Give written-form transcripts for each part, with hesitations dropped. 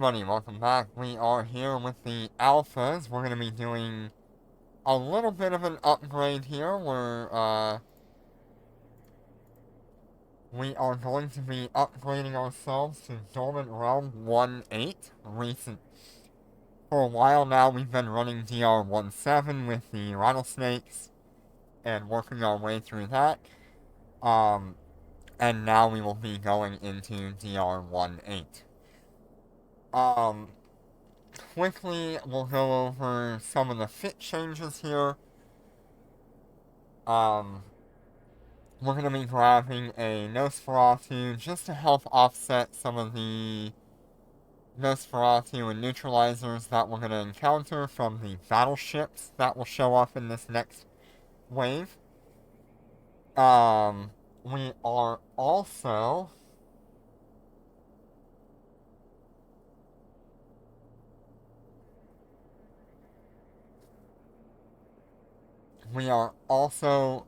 Buddy, welcome back. We are here with the alphas. We're going to be doing a little bit of an upgrade here we are going to be upgrading ourselves to Dormant Realm 1-8. For a while now, we've been running DR-17 with the rattlesnakes and working our way through that. Um, and now we will be going into DR-18. Um, Quickly, we'll go over some of the fit changes here. Um, we're going to be grabbing a Nosferatu just to help offset some of the Nosferatu and neutralizers that we're going to encounter from the battleships that will show up in this next wave. Um, we are also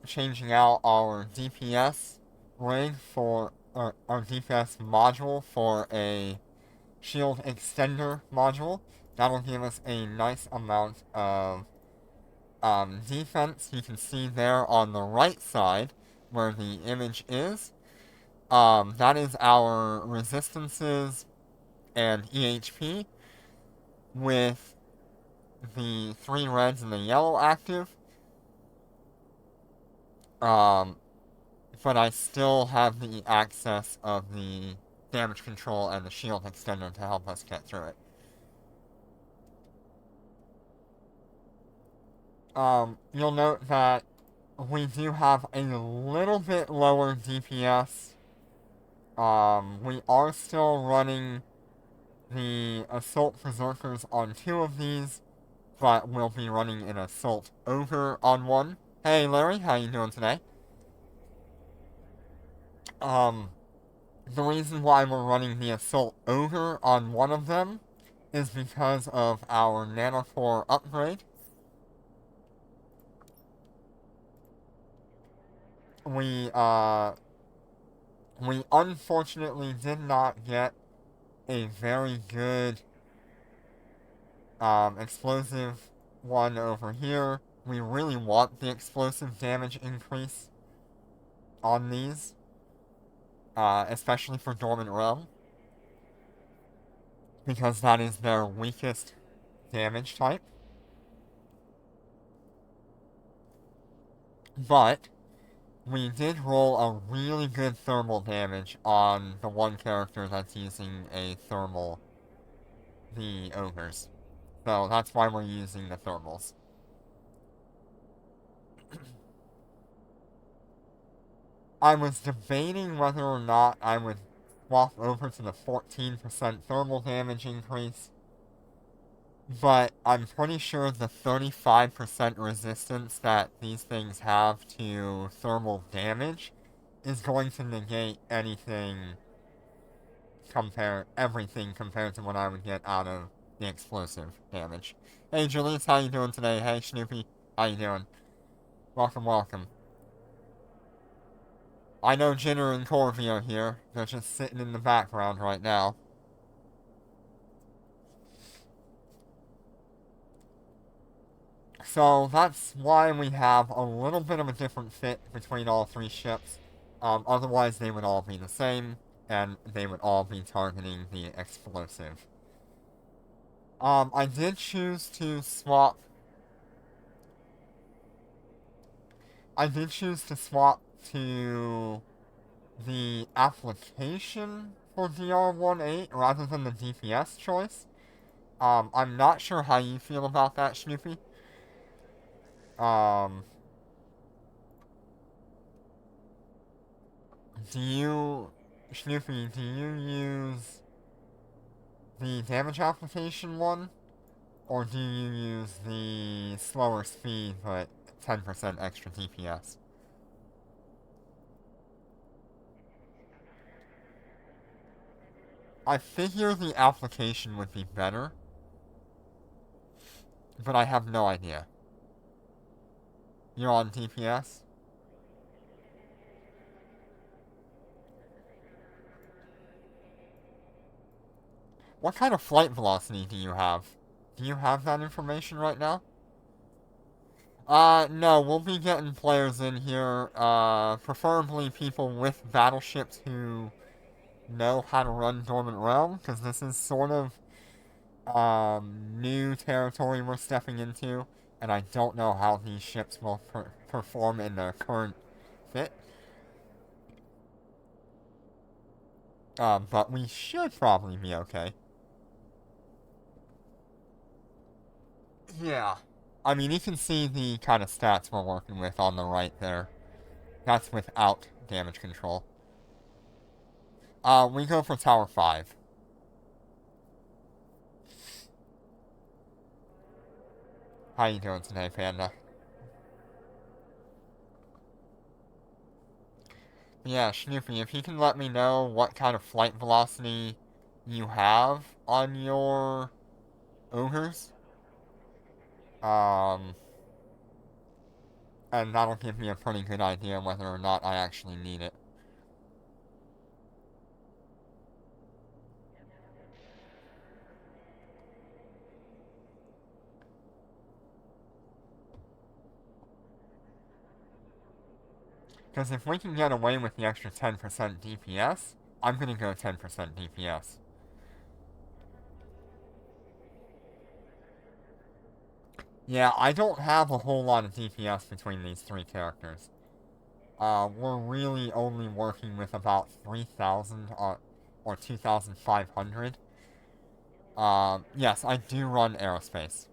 changing out our DPS rig for our DPS module for a shield extender module. That'll give us a nice amount of defense. You can see there on the right side where the image is. That is our resistances and EHP with the 3 reds and the yellow active. But I still have the access of the damage control and the shield extender to help us get through it. You'll note that we do have a little bit lower DPS. We are still running the Assault Berserkers on 2 of these, but we'll be running an Assault Ogre on 1. Hey Larry, how you doing today? The reason why we're running the Assault Ogre on 1 of them is because of our Nanocore upgrade. We unfortunately did not get a very good explosive one over here. We really want the explosive damage increase on these, especially for Dormant Realm, because that is their weakest damage type. But we did roll a really good thermal damage on the one character that's using a thermal, the ogres. So that's why we're using the thermals. I was debating whether or not I would swap over to the 14% thermal damage increase, but I'm pretty sure the 35% resistance that these things have to thermal damage is going to negate everything compared to what I would get out of the explosive damage. Hey Julius, how you doing today? Hey Snoopy, how you doing? Welcome, welcome. I know Jinner and Corvi are here. They're just sitting in the background right now. So that's why we have a little bit of a different fit between all 3 ships. Otherwise they would all be the same, and they would all be targeting the explosive. I did choose to swap... to the application for DR-18 rather than the DPS choice. I'm not sure how you feel about that, Snoopy. Um, Snoopy, do you use the damage application one? Or do you use the slower speed but 10% extra DPS? I figure the application would be better, but I have no idea. You're on DPS? What kind of flight velocity do you have? Do you have that information right now? No, we'll be getting players in here, preferably people with battleships who know how to run Dormant Realm, because this is sort of, new territory we're stepping into, and I don't know how these ships will perform in their current fit. But we should probably be okay. Yeah. I mean, you can see the kind of stats we're working with on the right there. That's without damage control. We go for Tower 5. How you doing today, Panda? Yeah, Snoopy, if you can let me know what kind of flight velocity you have on your ogres, um, and that'll give me a pretty good idea whether or not I actually need it. Because if we can get away with the extra 10% DPS, I'm gonna go 10% DPS. Yeah, I don't have a whole lot of DPS between these three characters. We're really only working with about 3,000 or 2,500. Yes, I do run aerospace.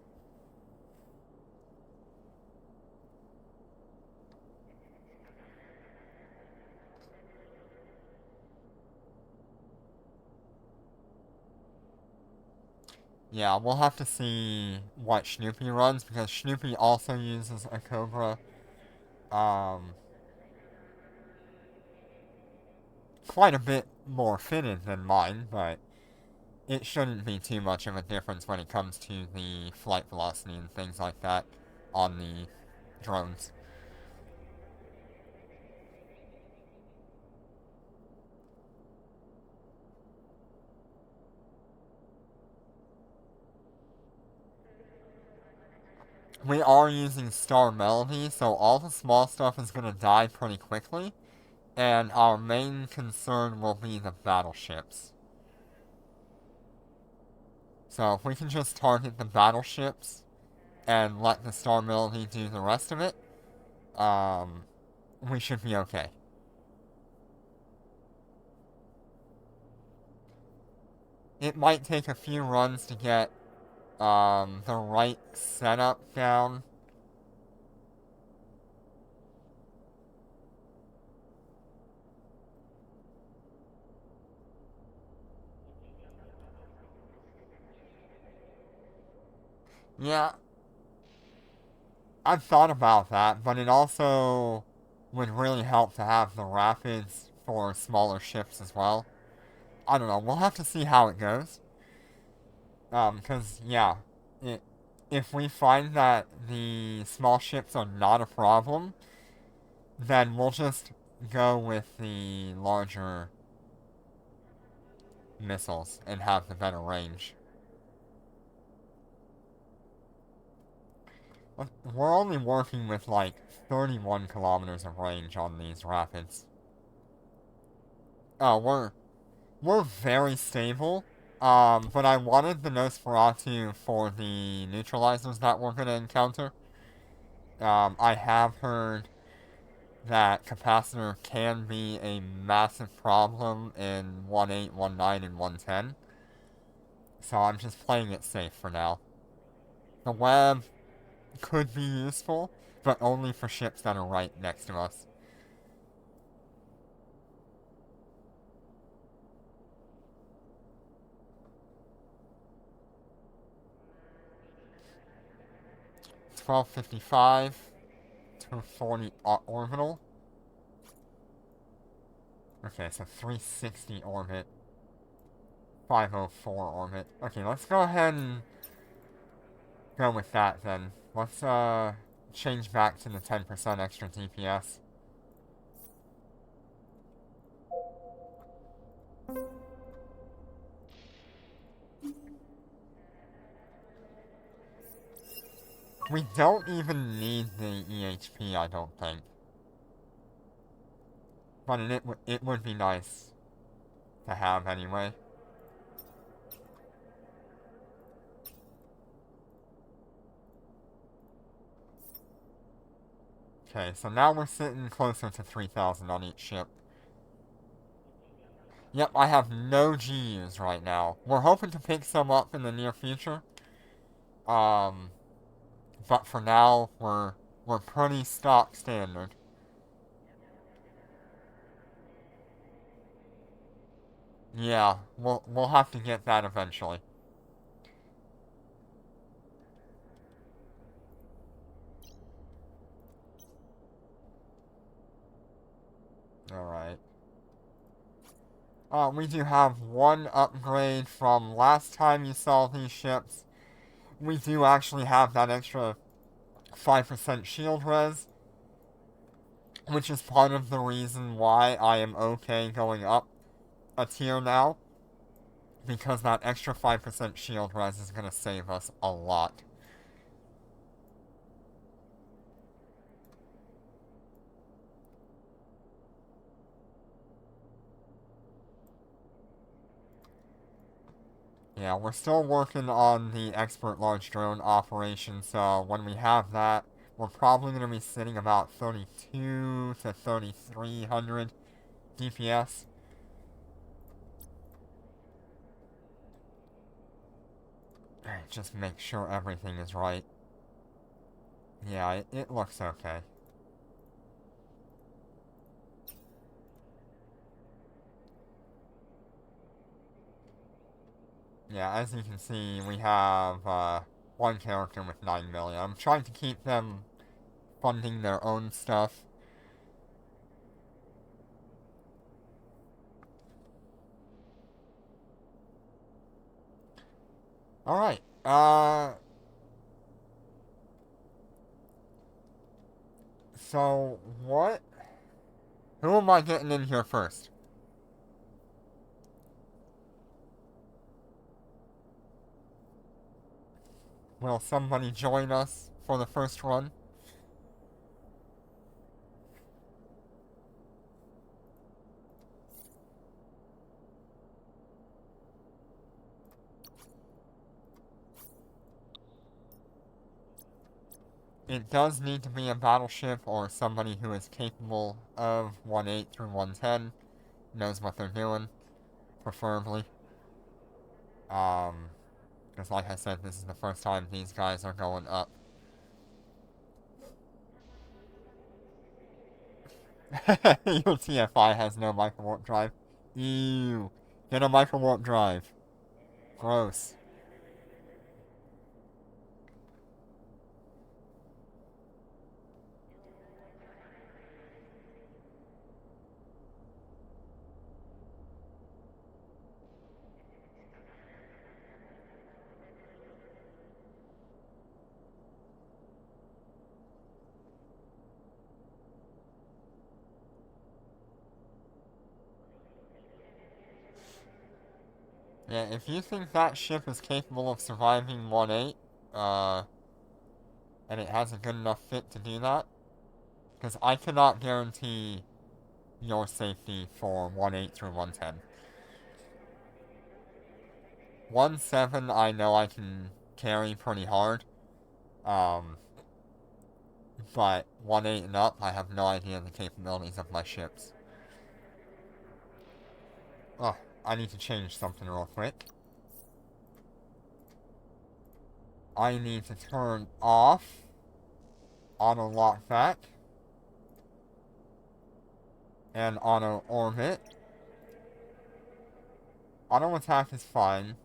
Yeah, we'll have to see what Snoopy runs, because Snoopy also uses a Cobra. Um, Quite a bit more fitted than mine, but it shouldn't be too much of a difference when it comes to the flight velocity and things like that on the drones. We are using Star Melody, so all the small stuff is gonna die pretty quickly, and our main concern will be the battleships. So if we can just target the battleships and let the Star Melody do the rest of it, um, we should be okay. It might take a few runs to get the right setup down. Yeah, I've thought about that, but it also would really help to have the rapids for smaller ships as well. I don't know. We'll have to see how it goes. Yeah, it, if we find that the small ships are not a problem, then we'll just go with the larger missiles and have the better range. We're only working with like 31 kilometers of range on these rapids. Oh, we're very stable. But I wanted the Nosferatu for the neutralizers that we're gonna encounter. I have heard that capacitor can be a massive problem in 1.8, 1.9, and 1.10. So I'm just playing it safe for now. The web could be useful, but only for ships that are right next to us. $12.55 to 40 orbital. Okay, so 360 orbit. 504 orbit. Okay, let's go ahead and go with that then. Let's change back to the 10% extra DPS. We don't even need the EHP, I don't think. But it would be nice to have anyway. Okay, so now we're sitting closer to 3,000 on each ship. Yep, I have no GUs right now. We're hoping to pick some up in the near future. Um, but for now, we're pretty stock standard. Yeah, we'll have to get that eventually. Alright. We do have one upgrade from last time you saw these ships. We do actually have that extra 5% shield res, which is part of the reason why I am okay going up a tier now, because that extra 5% shield res is going to save us a lot. Yeah, we're still working on the expert large drone operation, so when we have that, we're probably going to be sitting about 32 to 3,300 DPS. Just make sure everything is right. Yeah, it looks okay. Yeah, as you can see, we have one character with 9 million. I'm trying to keep them funding their own stuff. Alright, so what? Who am I getting in here first? Will somebody join us for the first run? It does need to be a battleship or somebody who is capable of 1-8 through 110, knows what they're doing, preferably. Because like I said, this is the first time these guys are going up. Your TFI has no micro-warp drive. Ew. Get a micro-warp drive. Gross. Yeah, if you think that ship is capable of surviving 1-8, uh, and it has a good enough fit to do that, because I cannot guarantee your safety for 1-8 through 110. 1-7 I know I can carry pretty hard, um, but 1-8 and up, I have no idea the capabilities of my ships. Oh, I need to change something real quick. I need to turn off auto lock back and auto orbit. Auto attack is fine.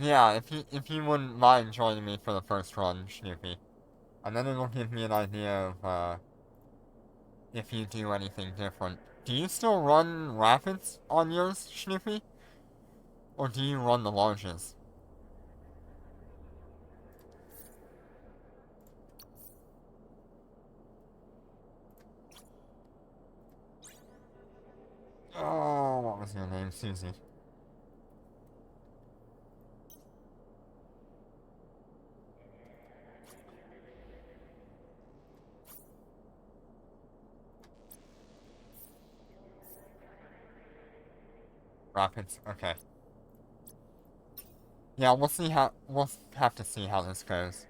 Yeah, if you wouldn't mind joining me for the first run, Snoopy. And then it'll give me an idea of if you do anything different. Do you still run rapids on yours, Snoopy? Or do you run the larges? Oh, what was your name, Susie? Rapids, okay. Yeah, we'll have to see how this goes.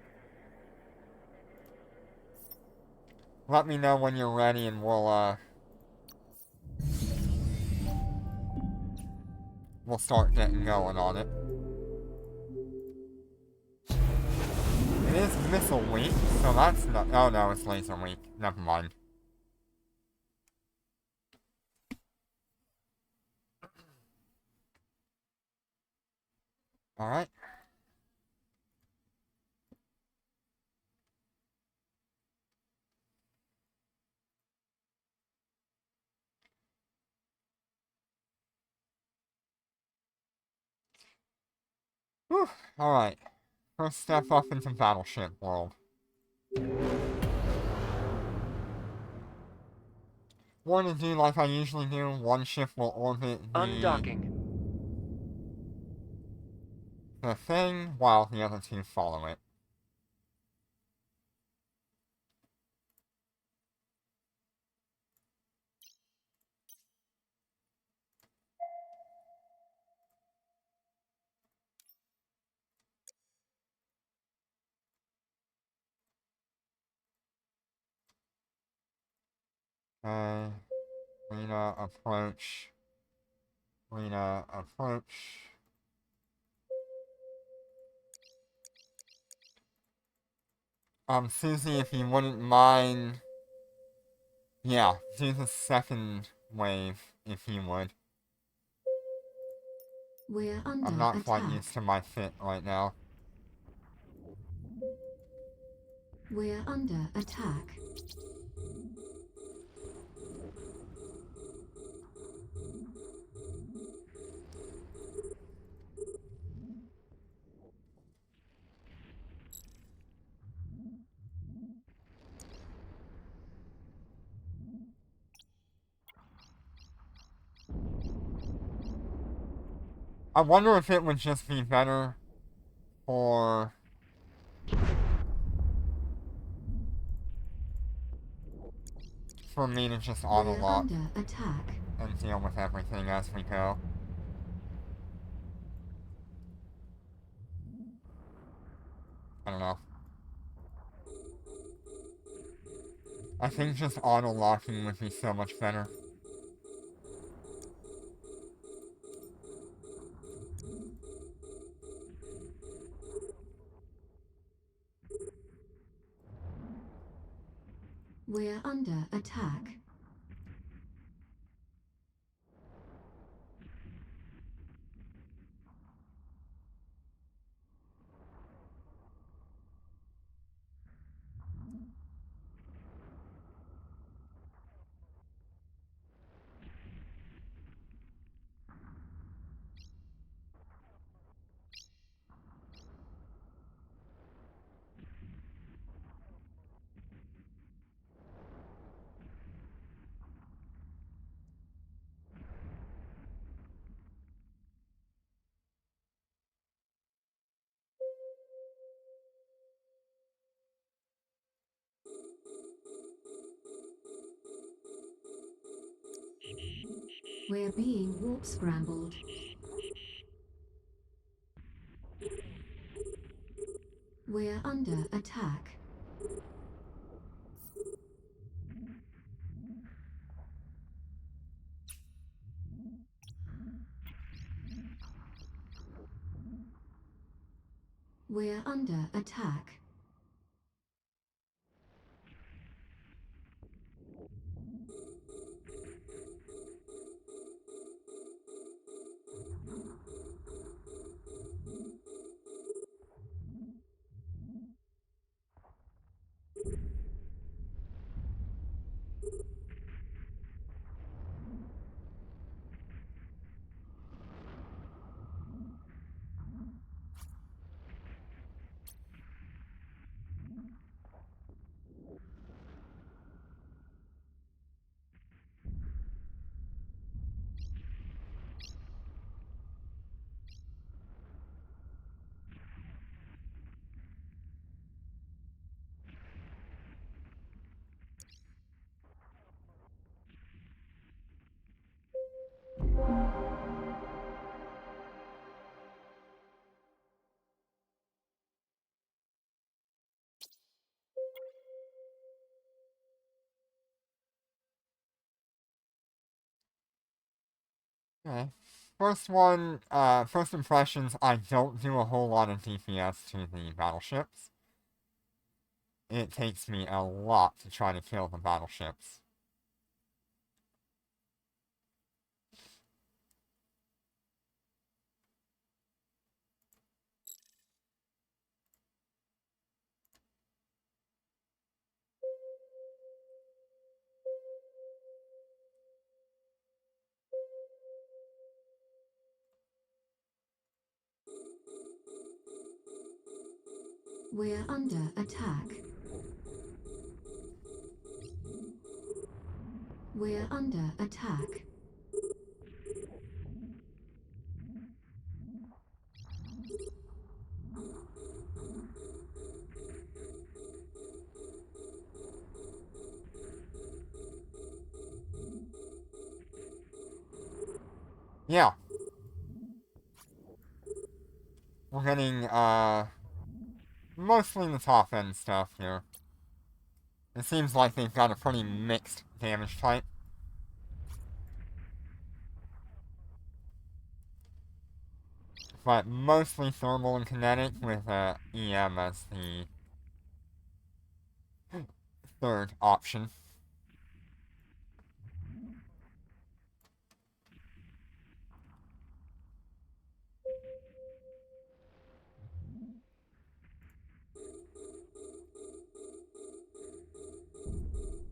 Let me know when you're ready and we'll start getting going on it. It is Missile Week, so that's not. Oh no, it's Laser Week. Never mind. Alright. Whew. Alright. First step up into Battleship World. Going to do like I usually do, one ship will orbit Undocking. the thing while the other two follow it. Okay. Lena, approach. Lena, approach. Susie, if you wouldn't mind... Yeah, do the second wave, if you would. We're under I'm not attack. quite used to my fit right now. We're under attack. I wonder if it would just be better for... for me to just We're auto-lock under attack. and deal with everything as we go. I don't know. I think just auto-locking would be so much better. We're under attack. We're being warp scrambled. We're under attack. We're under attack. Okay. First impressions, I don't do a whole lot of DPS to the battleships. It takes me a lot to try to kill the battleships. We're under attack. We're under attack. Yeah. We're getting, mostly the top end stuff here. It seems like they've got a pretty mixed damage type. But mostly thermal and kinetic with EM as the third option.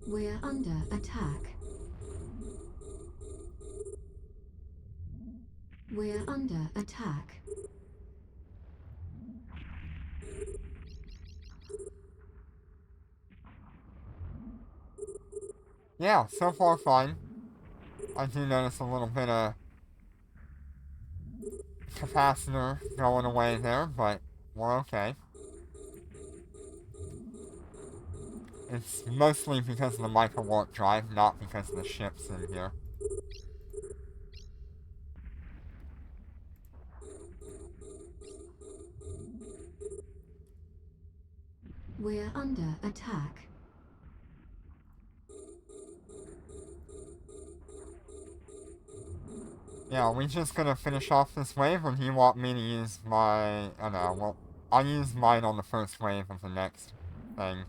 We're under attack. We're under attack. Yeah, so far fine. I do notice a little bit of capacitor going away there, but we're okay. It's mostly because of the micro warp drive, not because of the ships in here. We're under attack. Yeah, we just gonna finish off this wave, or do you want me to use my... Oh no, well, I'll use mine on the first wave of the next thing.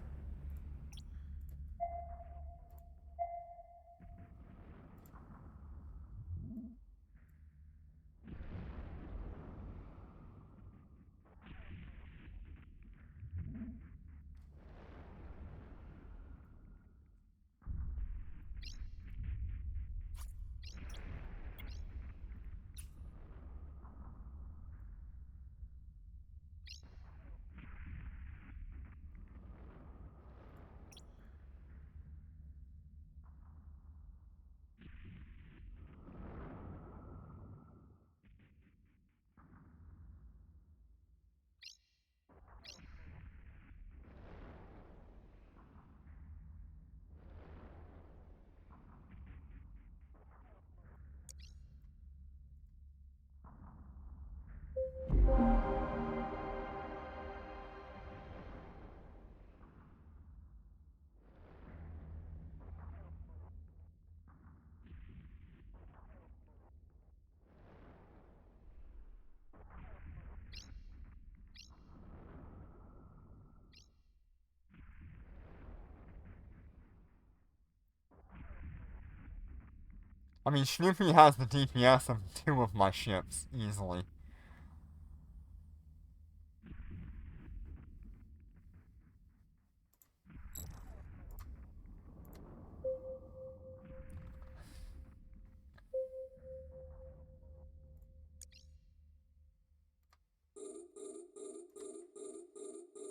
I mean, Snoopy has the DPS of 2 of my ships, easily.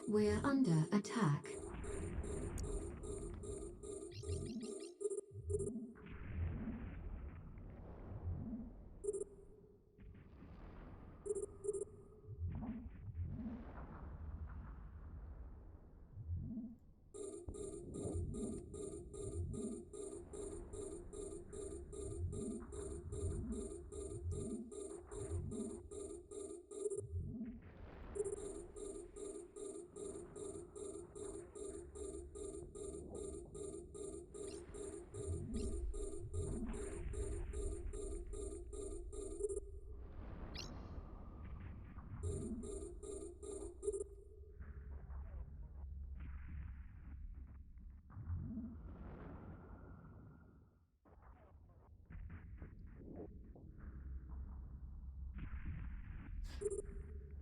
We're under attack.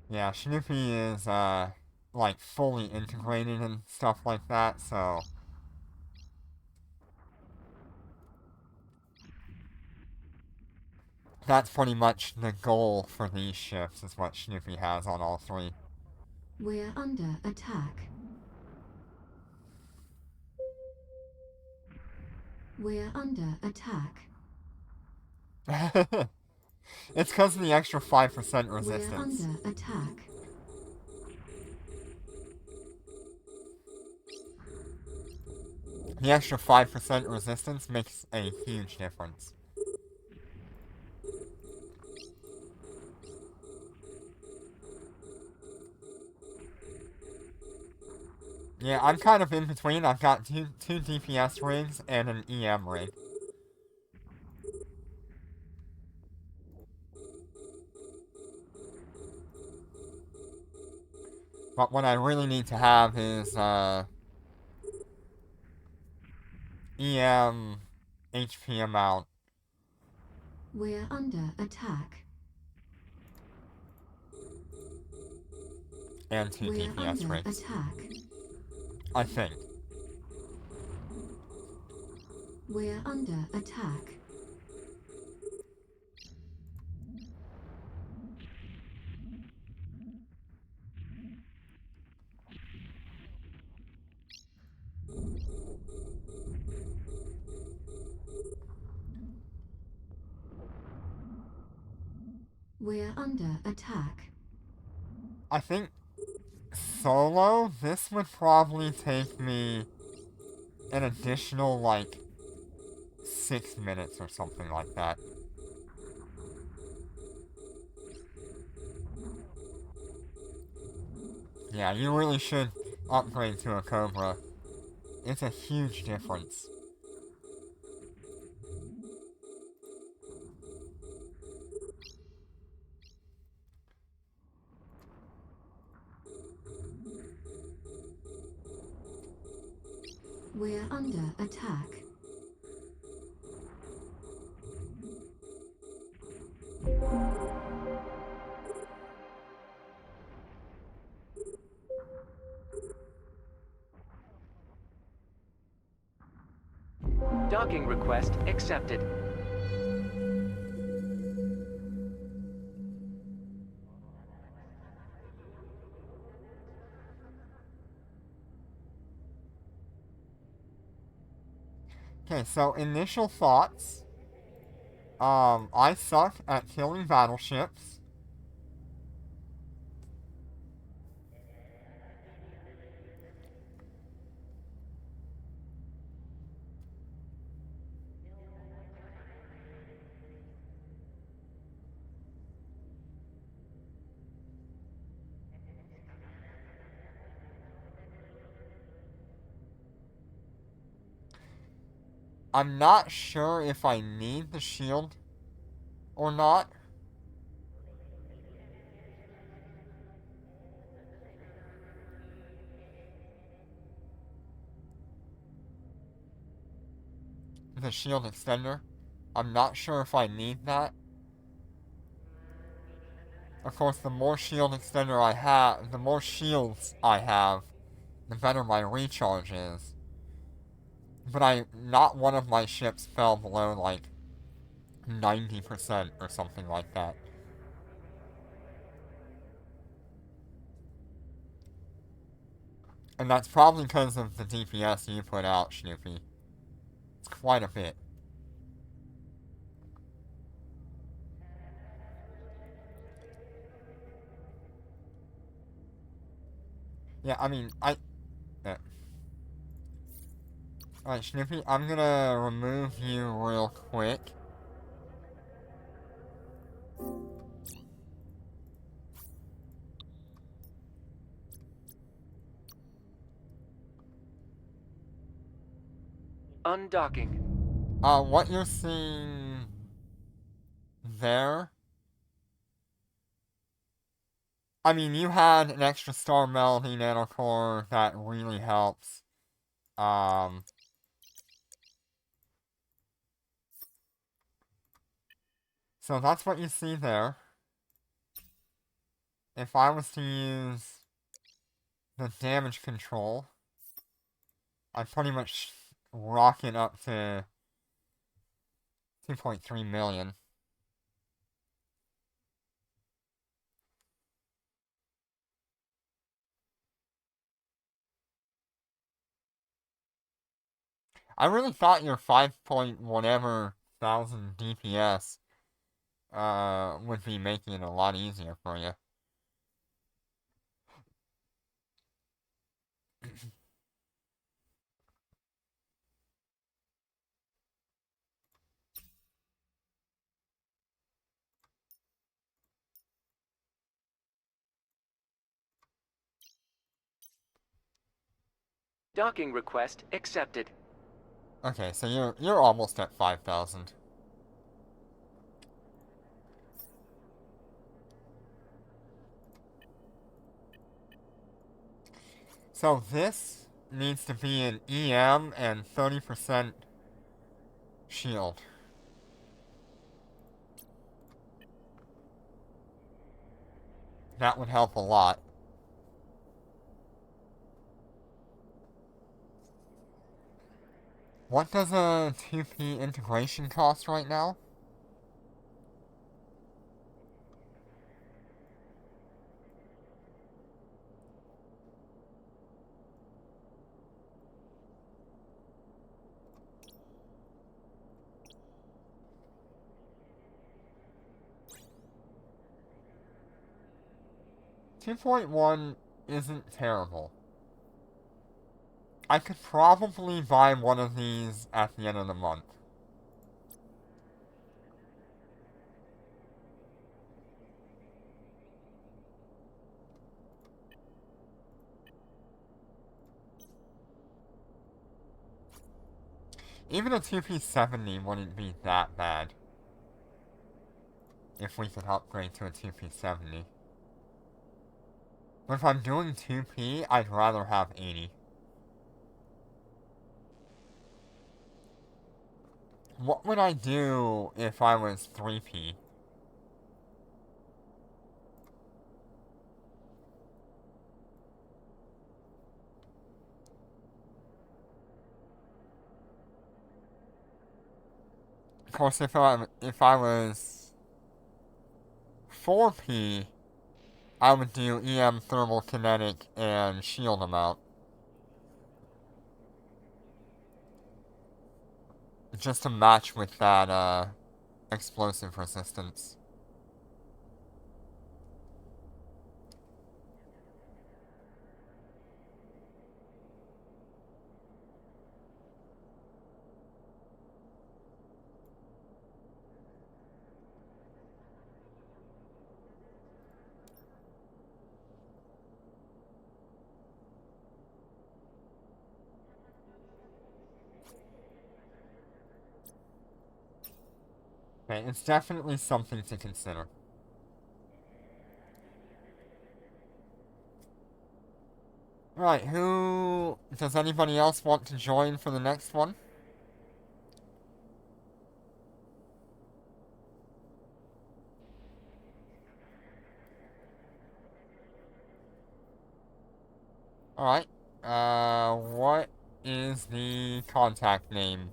Yeah, Snoopy is, like, fully integrated and stuff like that, so... That's pretty much the goal for these ships, is what Snoopy has on all three. We're under attack. We're under attack. It's because of the extra 5% We're resistance. under attack. The extra 5% resistance makes a huge difference. Yeah, I'm kind of in between. I've got two DPS rigs and an EM rig. But what I really need to have is, EM HP amount We're under attack. and two We're DPS under rigs. attack. I think. We're under attack. We're under attack. I think solo, this would probably take me an additional, like, 6 minutes or something like that. Yeah, you really should upgrade to a Cobra. It's a huge difference. We're under attack. Docking request accepted. Okay, so initial thoughts. I suck at killing battleships. I'm not sure if I need the shield or not. The shield extender. I'm not sure if I need that. Of course, the more shield extender I have, the more shields I have, the better my recharge is. But not one of my ships fell below like 90% or something like that. And that's probably because of the DPS you put out, Snoopy. It's quite a bit. Yeah, I mean, yeah. Alright, Snoopy, I'm gonna remove you real quick. Undocking. What you're seeing there, I mean, you had an extra star melody nanocore that really helps. Um, so that's what you see there. if I was to use the damage control, I'd pretty much rocket up to 2.3 million. I really thought your 5 point whatever thousand DPS would be making it a lot easier for you. Docking request accepted. Okay, so you're almost at 5,000. So this needs to be an EM and 30% shield. That would help a lot. What does a 2P integration cost right now? 2.1 isn't terrible. I could probably buy one of these at the end of the month. Even a 2P70 wouldn't be that bad. If we could upgrade to a 2P70. But if I'm doing 2P, I'd rather have 80. What would I do if I was 3P? Of course, if I was 4P, I would do EM thermal kinetic and shield amount. Just to match with that, explosive resistance. Okay, it's definitely something to consider. Right, who... Does anybody else want to join for the next one? Alright. What is the contact name?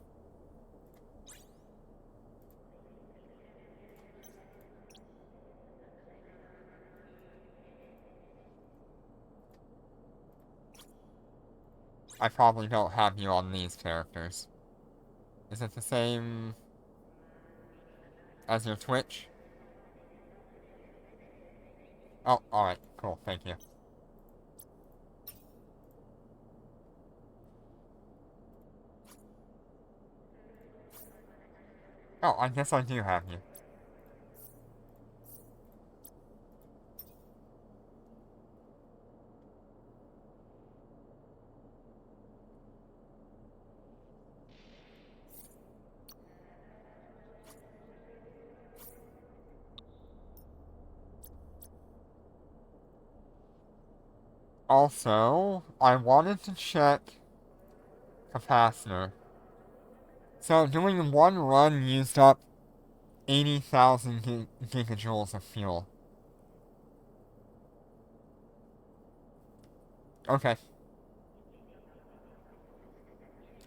I probably don't have you on these characters. Is it the same as your Twitch? Oh, alright, cool, thank you. Oh, I guess I do have you. Also, I wanted to check capacitor. So, doing one run used up 80,000 gigajoules of fuel. Okay.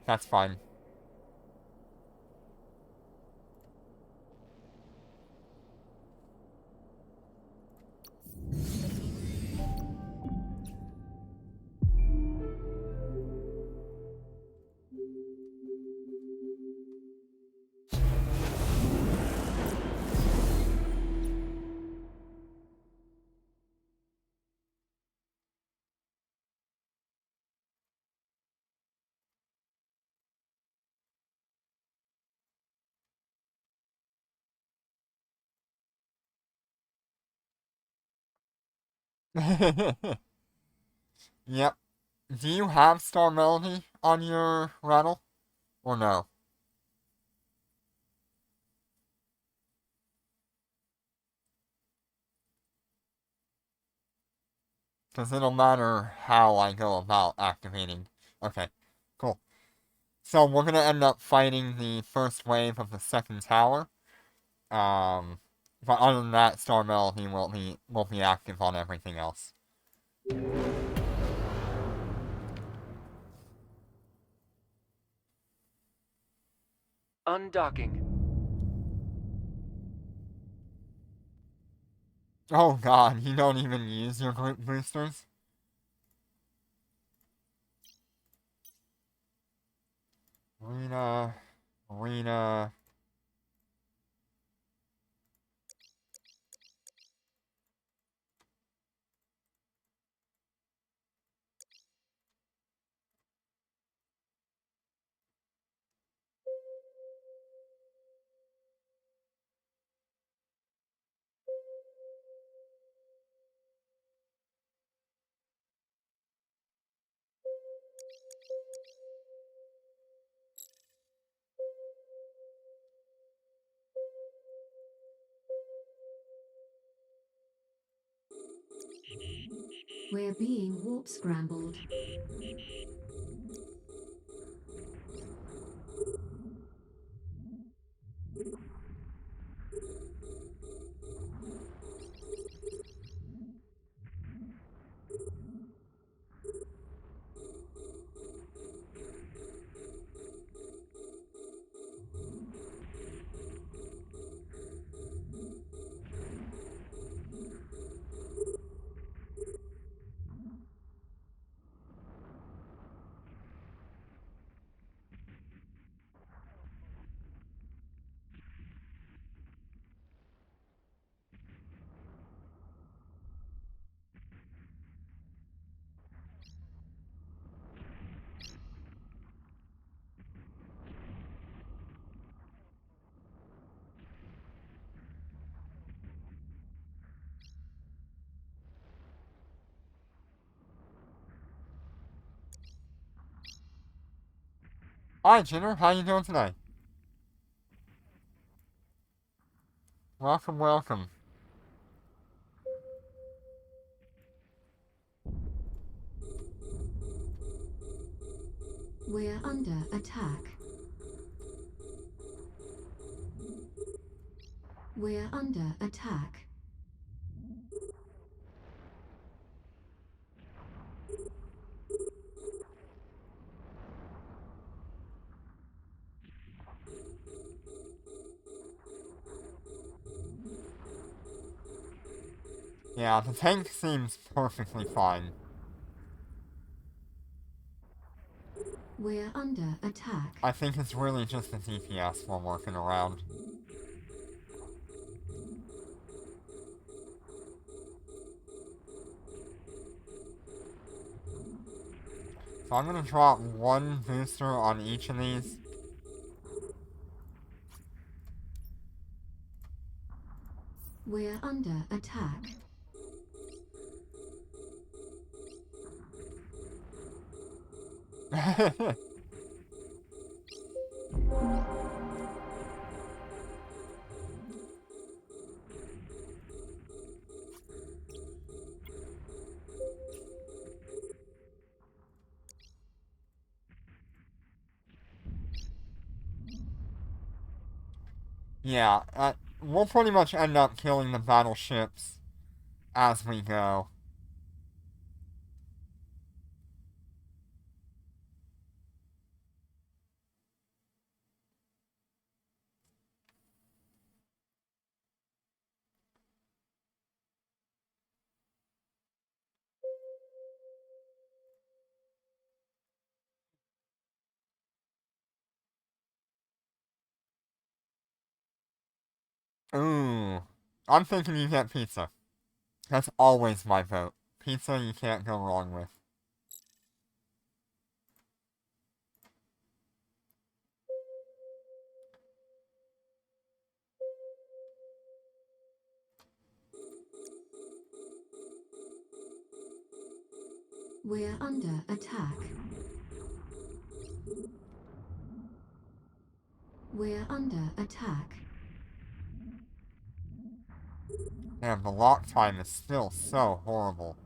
That's fine. Yep. Do you have Star Melody on your rattle? Or no? Because it'll matter how I go about activating. Okay, cool. So we're gonna end up fighting the first wave of the second tower. Um, but other than that, Star Melody will be active on everything else. Undocking. Oh god, you don't even use your group boosters? Rena, Rena. We're being warp scrambled. Hi, Jenner. How you doing tonight? Welcome, welcome. We're under attack. We're under attack. Yeah, the tank seems perfectly fine. We're under attack. I think it's really just the DPS we're working around. So I'm gonna drop one booster on each of these. We're under attack. Yeah, we'll pretty much end up killing the battleships as we go. Ooh. I'm thinking you get pizza. That's always my vote. Pizza you can't go wrong with. We're under attack. We're under attack. And the lock time is still so horrible.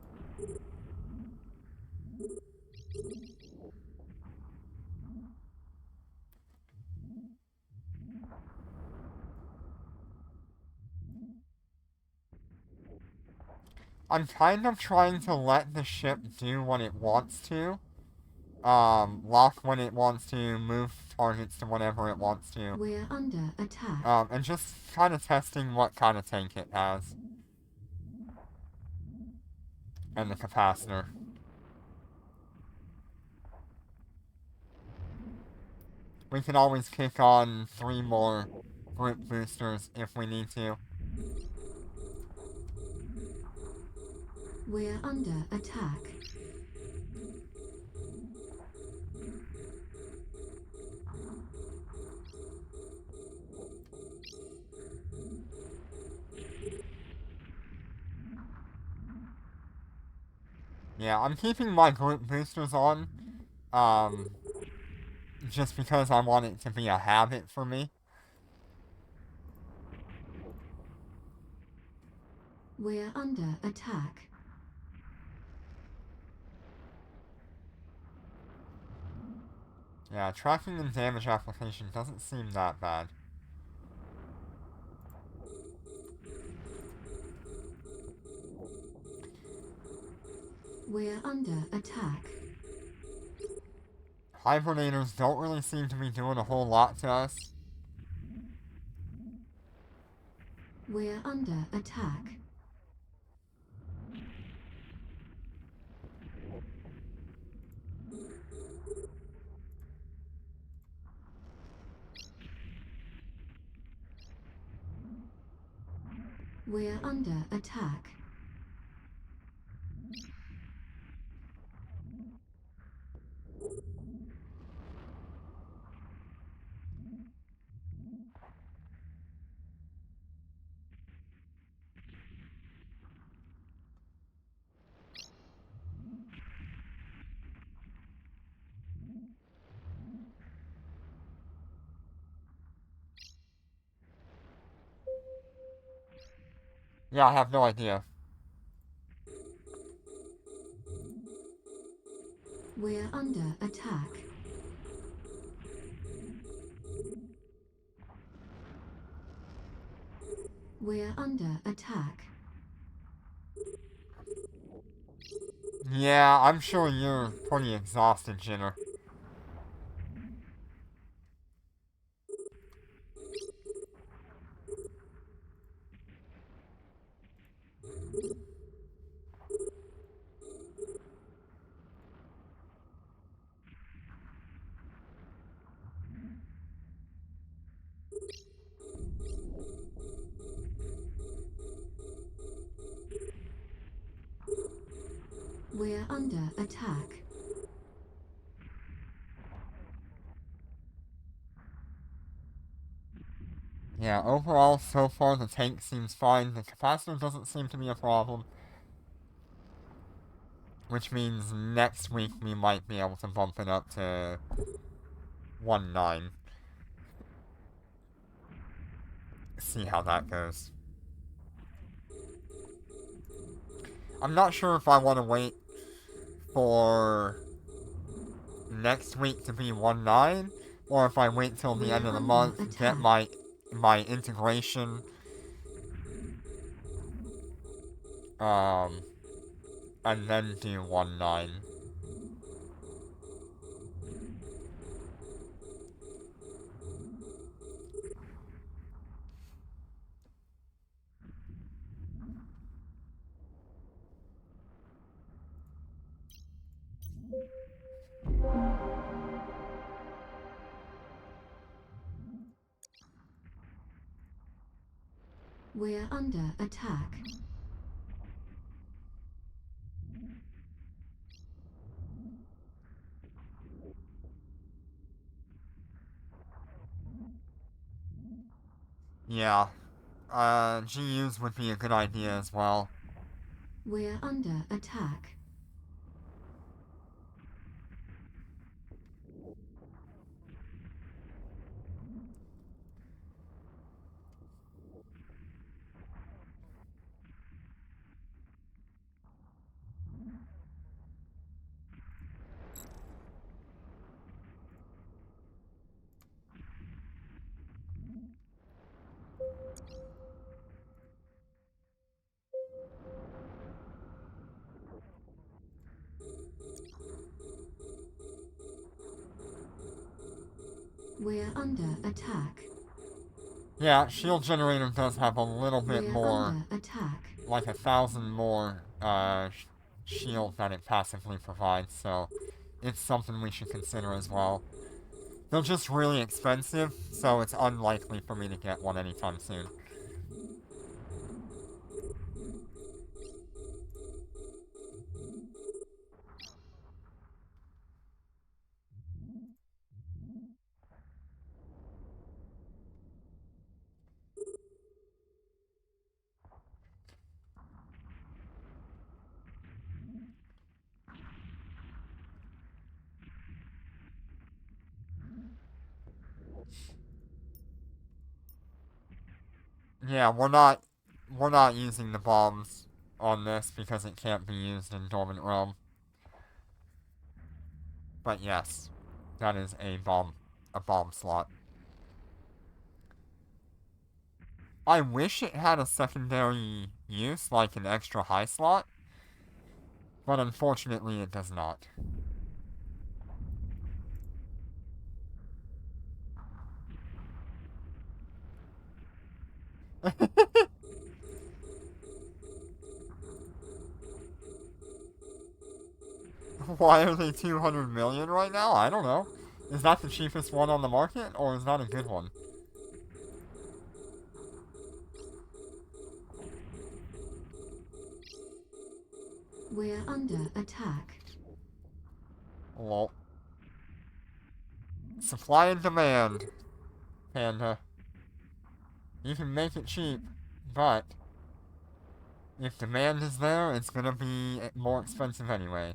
I'm kind of trying to let the ship do what it wants to. Lock when it wants to, move targets to whatever it wants to. We're under attack. And just kind of testing what kind of tank it has. And the capacitor. We can always kick on 3 more group boosters if we need to. We're under attack. Yeah, I'm keeping my group boosters on. Just because I want it to be a habit for me. We're under attack. Yeah, tracking and damage application doesn't seem that bad. We're under attack. Hibernators don't really seem to be doing a whole lot to us. We're under attack. We're under attack. Yeah, I have no idea. We're under attack. We're under attack. Yeah, I'm sure you're pretty exhausted, Jinner. We're under attack. Yeah, overall, so far the tank seems fine. The capacitor doesn't seem to be a problem. Which means next week we might be able to bump it up to 1-9. See how that goes. I'm not sure if I want to wait for next week to be 1-9, or if I wait till the end of the month, get my integration, and then do 1-9. We're under attack. Yeah. GUs would be a good idea as well. We're under attack. We're under attack. Yeah, shield generator does have a little bit We're more, under attack. like 1,000 more shield that it passively provides, so it's something we should consider as well. They're just really expensive, so it's unlikely for me to get one anytime soon. Yeah, we're not using the bombs on this because it can't be used in Dormant Realm. But yes, that is a bomb slot. I wish it had a secondary use, like an extra high slot, but unfortunately it does not. Why are they 200 million right now? I don't know. Is that the cheapest one on the market, or is that a good one? We're under attack. Lol. Supply and demand, Panda. You can make it cheap, but if demand is there, it's gonna be more expensive anyway.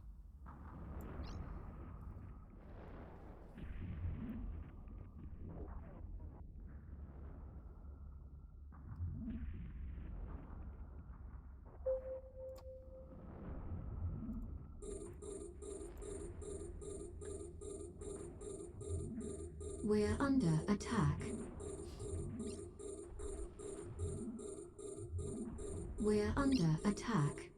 We're under attack. We're under attack.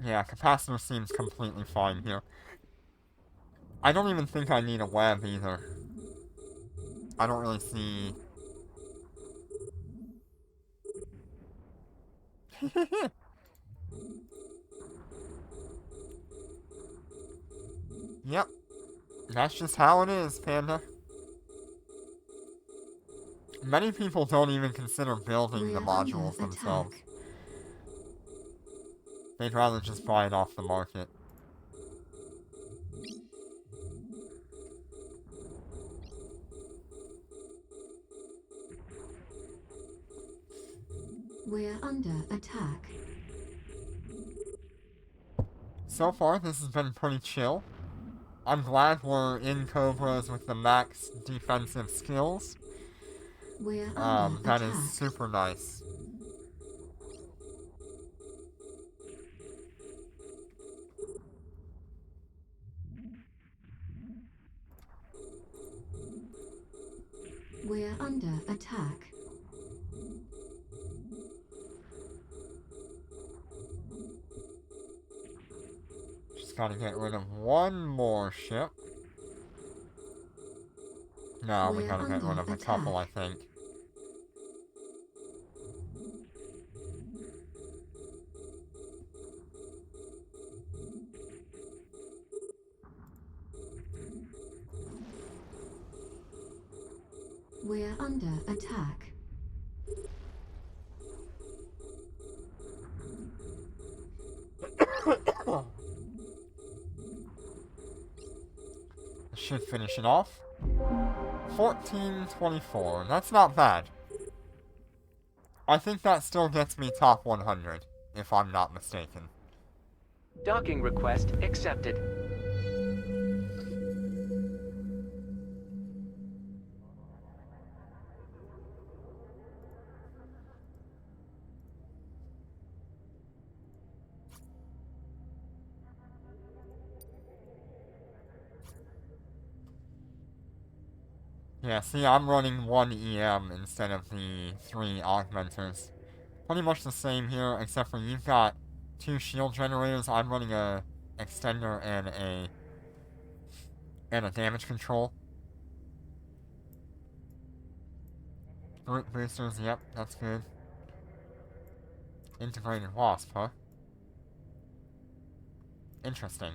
Yeah, capacitor seems completely fine here. I don't even think I need a web either. I don't really see... Yep. That's just how it is, Panda. Many people don't even consider building the We're under modules themselves. attack. They'd rather just buy it off the market. We're under attack. So far, this has been pretty chill. I'm glad we're in Cobras with the max defensive skills. We're under That attack. is super nice. We're under attack. Just gotta get rid of one more ship. No, we We're gotta get rid under of a couple, I attack. think. We're under attack. Should finish it off. 1424. That's not bad. I think that still gets me top 100, if I'm not mistaken. Docking request accepted. Yeah, see, I'm running 1 EM instead of the 3 augmenters. Pretty much the same here, except for you've got 2 shield generators. I'm running a extender and a damage control. Group boosters, yep, that's good. Integrated wasp, huh? Interesting.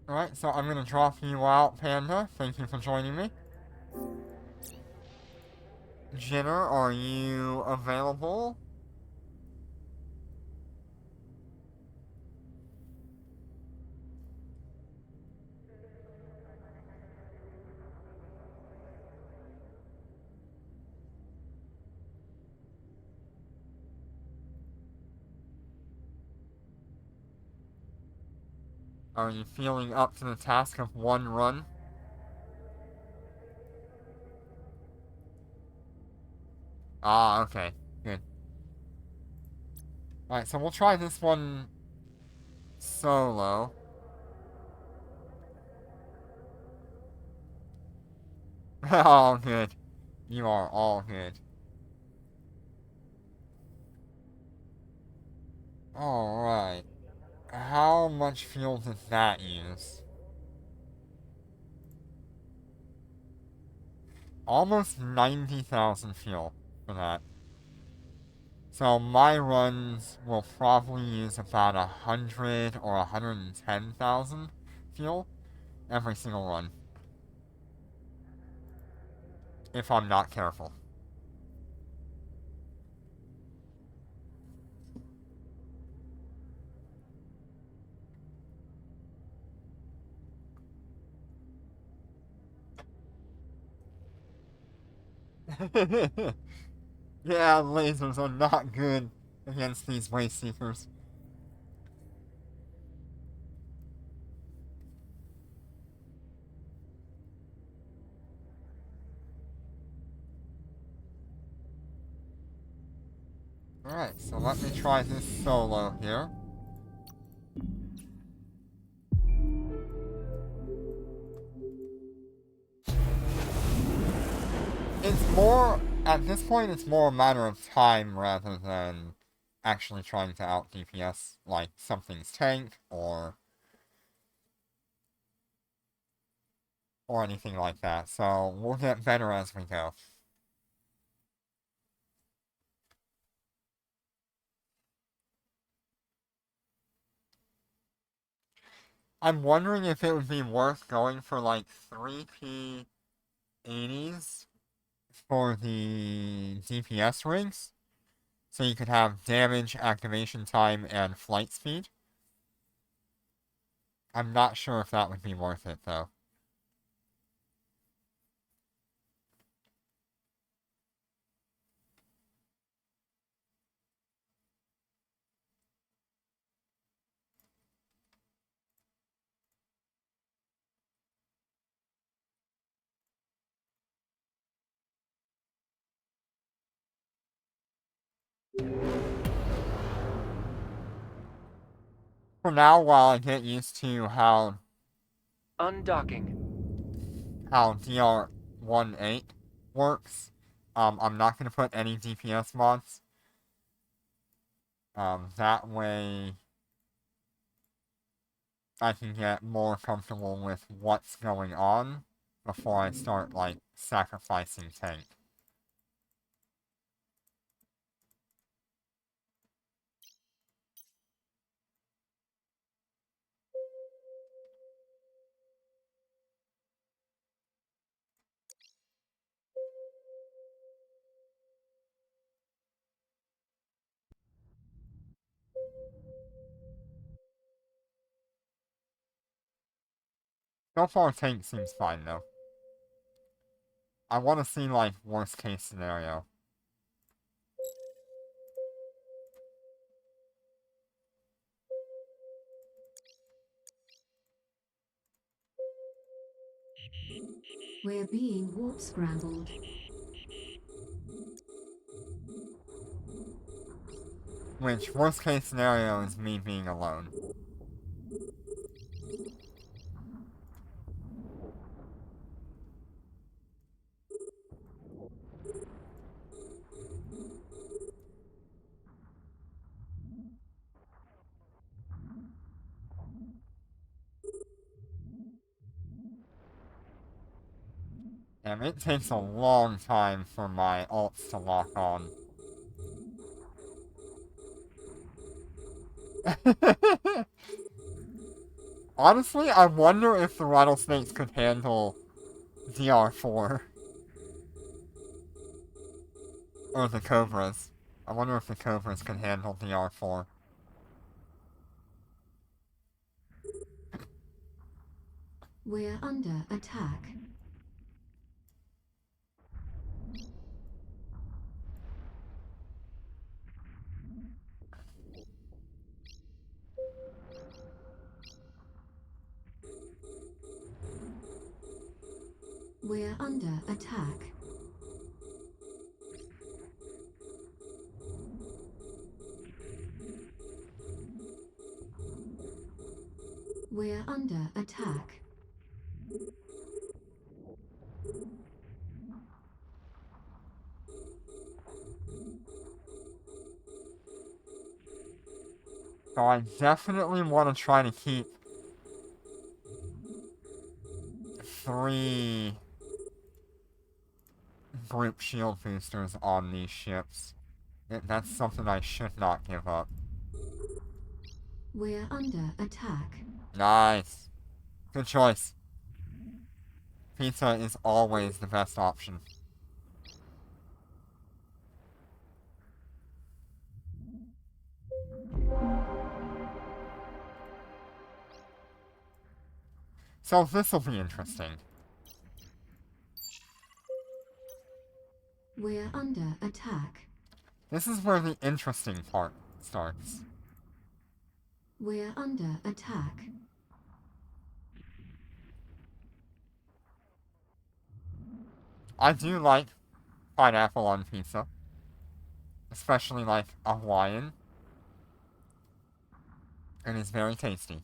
Alright, so I'm gonna drop you out, Panda. Thank you for joining me. Jenner, are you available? Are you feeling up to the task of 1 run? Ah, okay. Good. Alright, so we'll try this one solo. All good. You are all good. Alright. How much fuel did that use? Almost 90,000 fuel for that. So my runs will probably use about 100 or 110,000 fuel every single run. If I'm not careful. Yeah, lasers are not good against these waste seekers. Alright, so let me try this solo here. It's more, at this point, it's more a matter of time rather than actually trying to out DPS, like something's tank or anything like that. So we'll get better as we go. I'm wondering if it would be worth going for like 3P 80s for the DPS rings. So you could have damage, activation time, and flight speed. I'm not sure if that would be worth it though. For now, while I get used to Undocking. how DR18 works, I'm not gonna put any DPS mods. That way I can get more comfortable with what's going on before I start, like, sacrificing tank. So far, tank seems fine, though. I want to see, like, worst case scenario. We're being warp scrambled. Which, worst case scenario is me being alone. And it takes a long time for my ults to lock on. Honestly, I wonder if the rattlesnakes could handle DR4. Or the cobras. I wonder if the cobras can handle DR4. We're under attack. We're under attack. We're under attack. So I definitely want to try to keep 3 group shield boosters on these ships. That's something I should not give up. We're under attack. Nice. Good choice. Pizza is always the best option. So this'll be interesting. We're under attack. This is where the interesting part starts. We're under attack. I do like pineapple on pizza. Especially like a Hawaiian. It is very tasty.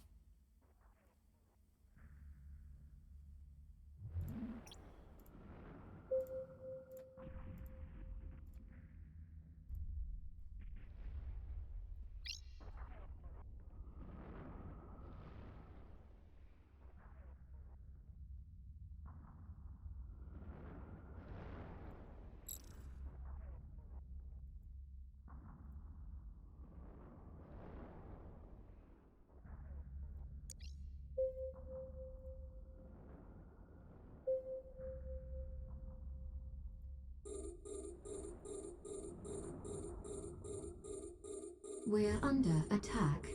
We're under attack.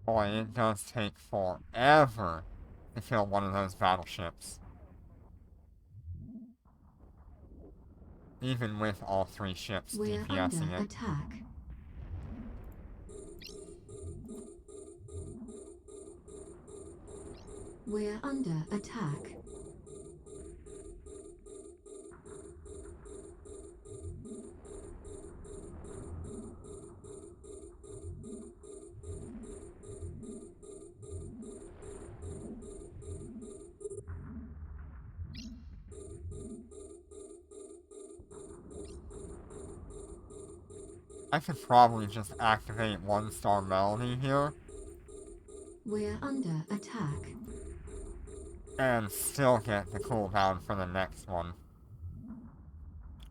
Boy, it does take forever to kill one of those battleships. Even with all 3 ships We're DPSing under it. attack. We're under attack. I could probably just activate 1-star melody here We're under attack. and still get the cooldown for the next one.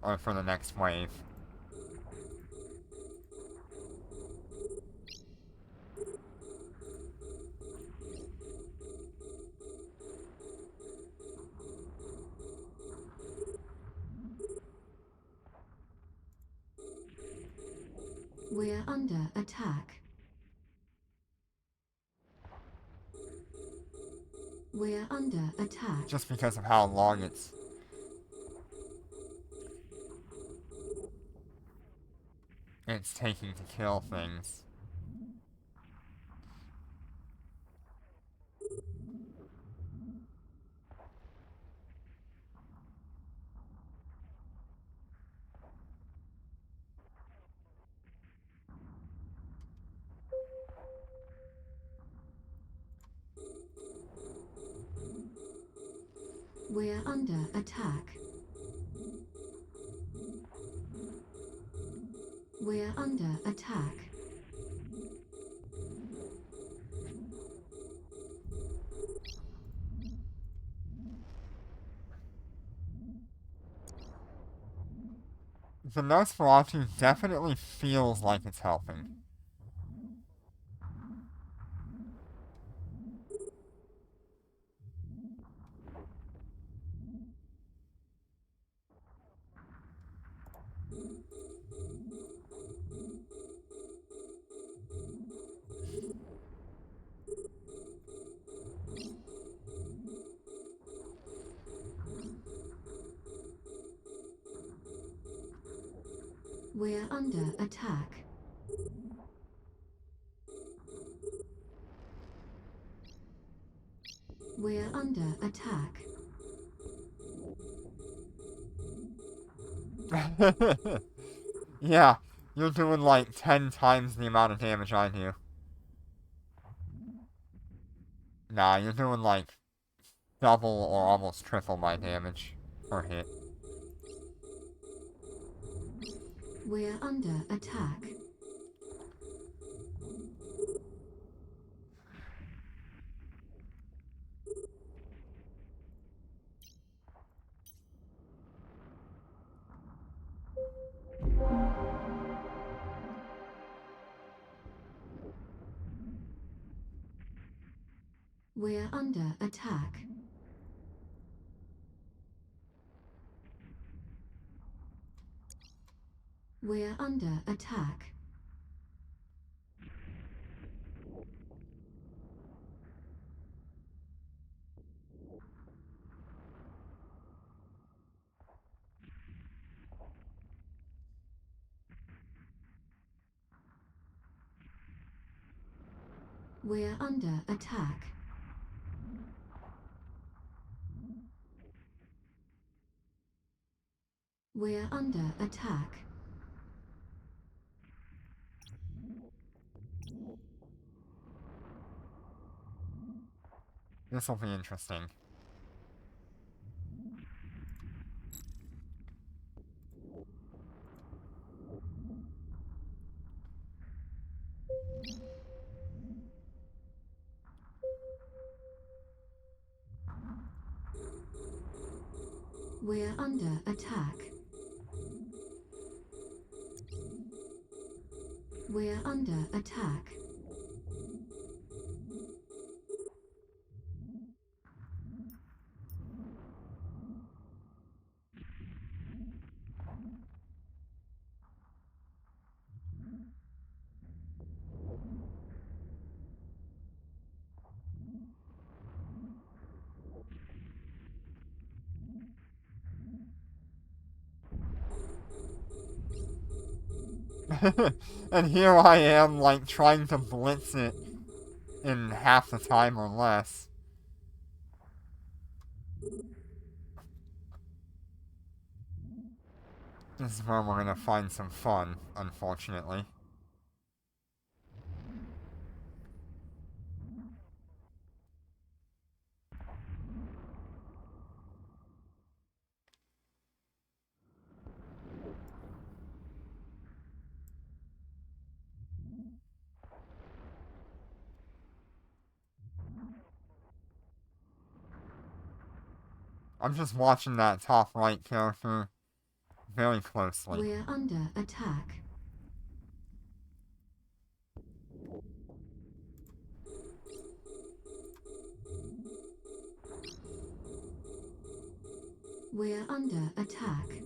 Or for the next wave. We're under attack. We're under attack. Just because of how long it's taking to kill things. We're under attack. We're under attack. The Nosferatu definitely feels like it's helping. We're under attack. We're under attack. Yeah, you're doing like 10 times the amount of damage I do. Nah, you're doing like double or almost triple my damage per hit. We're under attack. We're under attack. We're under attack. We're under attack. We're under attack. This will be interesting. We're under attack. We're under attack. And here I am, like, trying to blitz it in half the time or less. This is where we're gonna find some fun, unfortunately. I'm just watching that top right character very closely. We're under attack. We're under attack.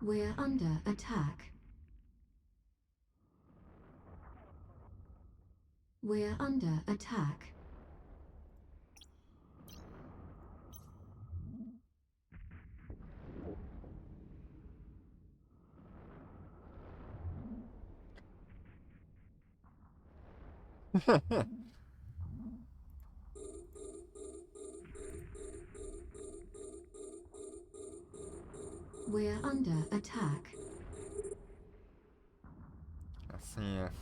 We're under attack. We're under attack. We're under attack. Let's see if,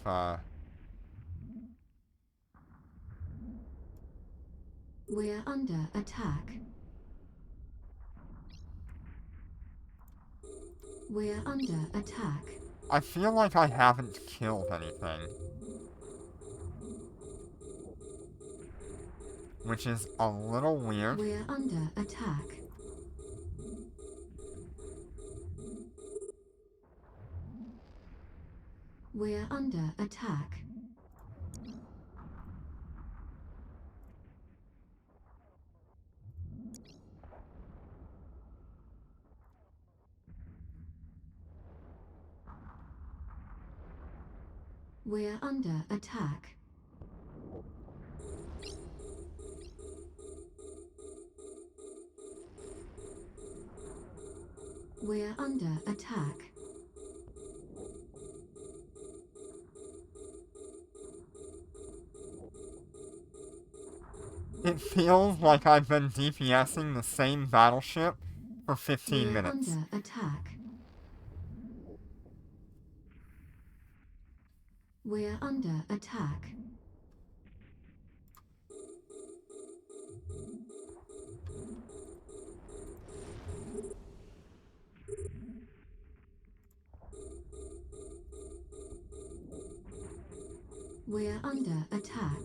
We're under attack. We're under attack. I feel like I haven't killed anything. Which is a little weird. We're under attack. We're under attack. We're under attack. We're under attack. It feels like I've been DPSing the same battleship for 15 We're minutes. under attack. We're under attack. We're under attack.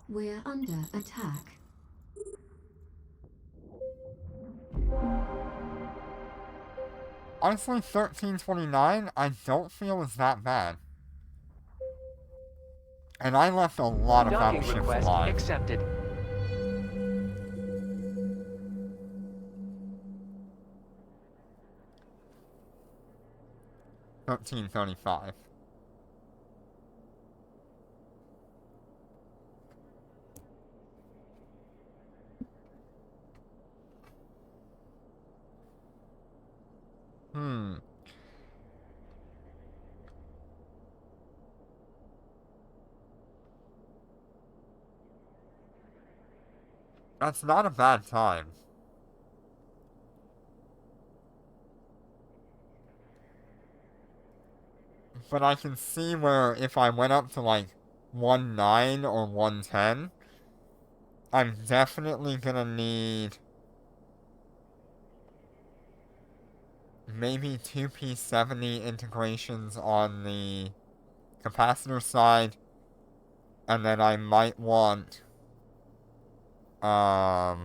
We're under attack. Honestly, 1329 I don't feel is that bad. And I left a lot of Docking battleships request alive. accepted. $13.35. That's not a bad time. But I can see where if I went up to like 1.9 or 1.10, I'm definitely gonna need maybe 2P70 integrations on the capacitor side, and then I might want at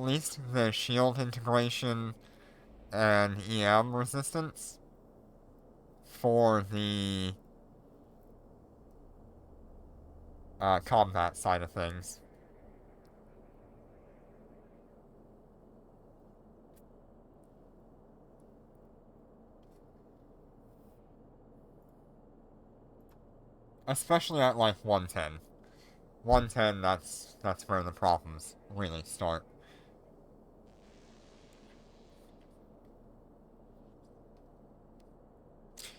least the shield integration and EM resistance for the combat side of things. Especially at like 110. 110, that's where the problems really start.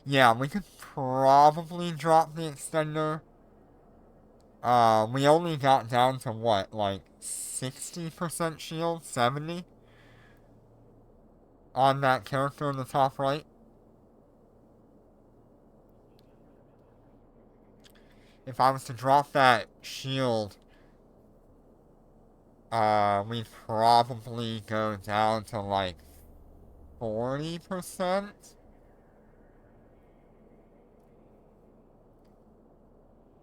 Yeah, we could probably drop the extender We only got down to what, like 60% shield? 70? On that character in the top right? If I was to drop that shield, we'd probably go down to like 40%?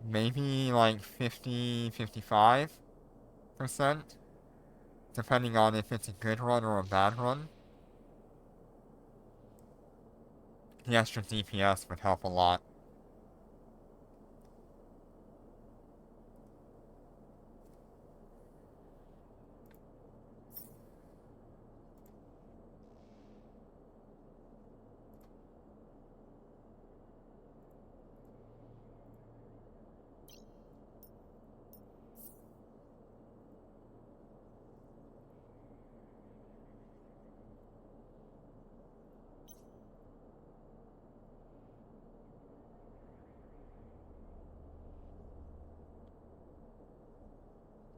Maybe like 50, 55%? Depending on if it's a good run or a bad run. The extra DPS would help a lot.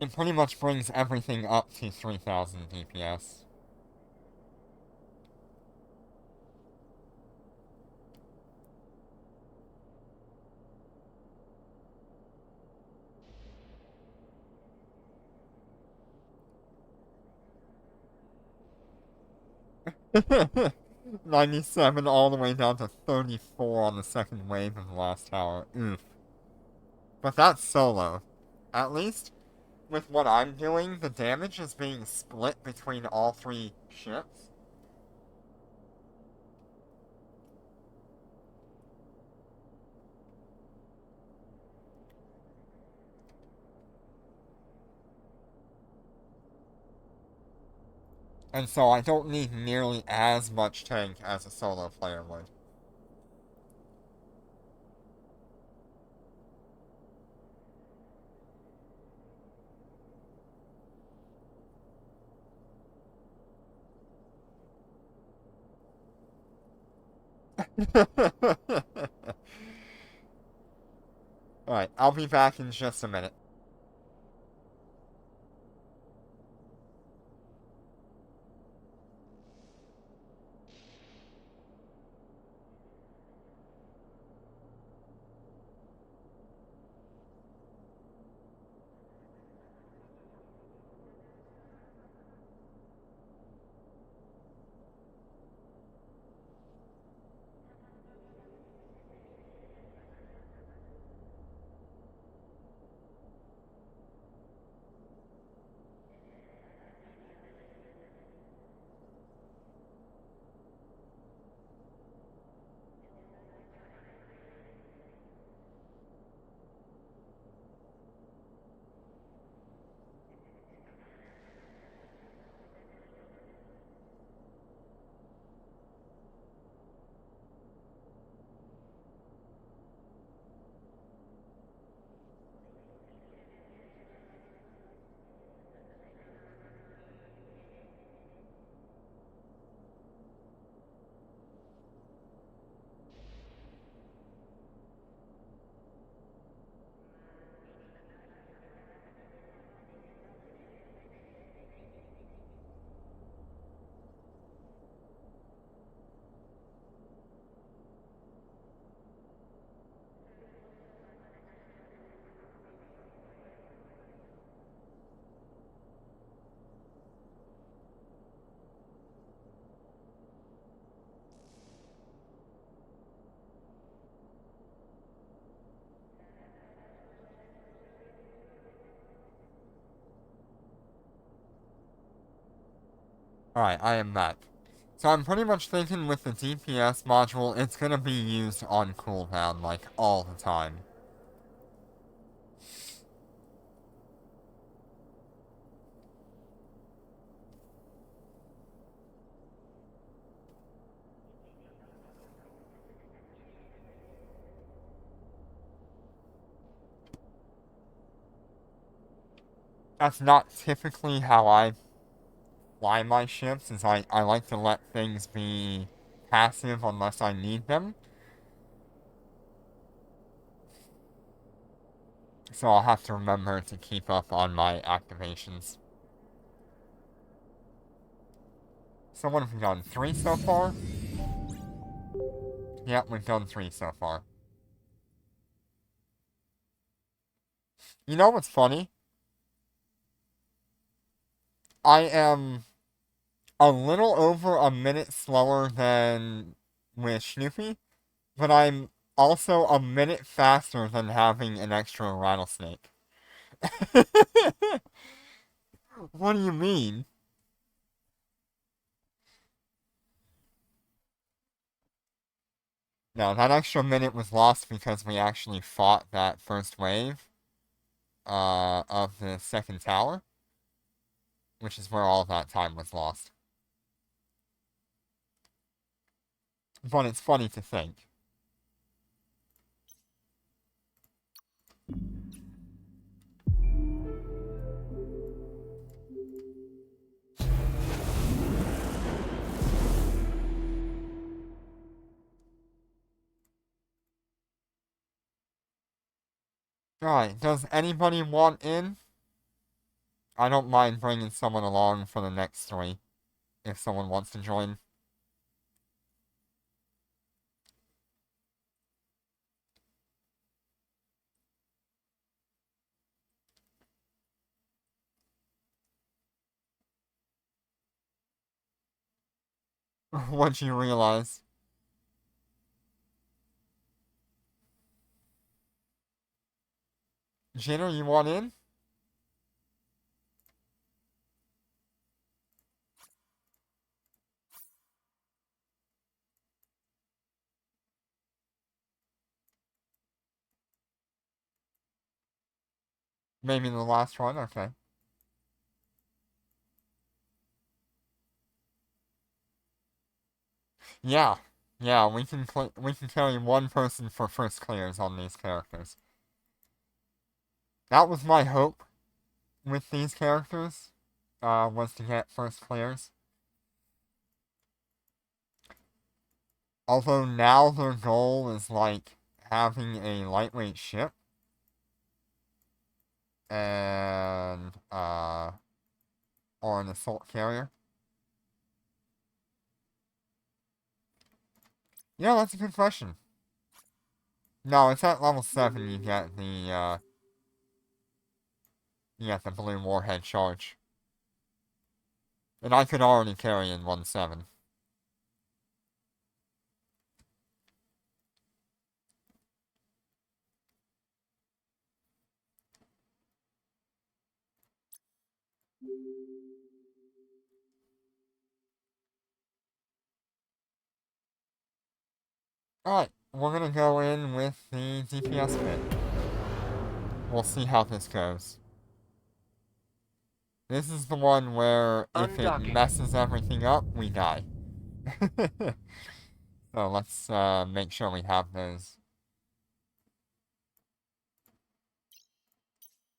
It pretty much brings everything up to 3000 DPS. $97 all the way down to 34 on the second wave of the last tower. Oof. But that's solo. At least, with what I'm doing, the damage is being split between all three ships. And so I don't need nearly as much tank as a solo player would. Alright, I'll be back in just a minute. Alright, I am back. So I'm pretty much thinking with the DPS module, it's gonna be used on cooldown, like, all the time. That's not typically how I fly my ships, is I like to let things be passive unless I need them. So I'll have to remember to keep up on my activations. So what have we done? 3 so far? Yep, we've done 3 so far. You know what's funny? I am a little over a minute slower than with Snoopy, but I'm also a minute faster than having an extra rattlesnake. What do you mean? No, that extra minute was lost because we actually fought that first wave of the second tower, which is where all that time was lost. But it's funny to think. Alright, does anybody want in? I don't mind bringing someone along for the next 3, if someone wants to join. What'd you realize? Jitter, you want in? Maybe the last one? Okay. Yeah. Yeah, we can carry one person for first clears on these characters. That was my hope with these characters, was to get first clears. Although now their goal is like having a lightweight ship and or an assault carrier. Yeah, that's a good question. No, it's at level 7 you get the blue warhead charge. And I could already carry in 1/7. Alright, we're gonna go in with the DPS bit. We'll see how this goes. This is the one where if it Undocking. messes everything up, we die. So let's make sure we have those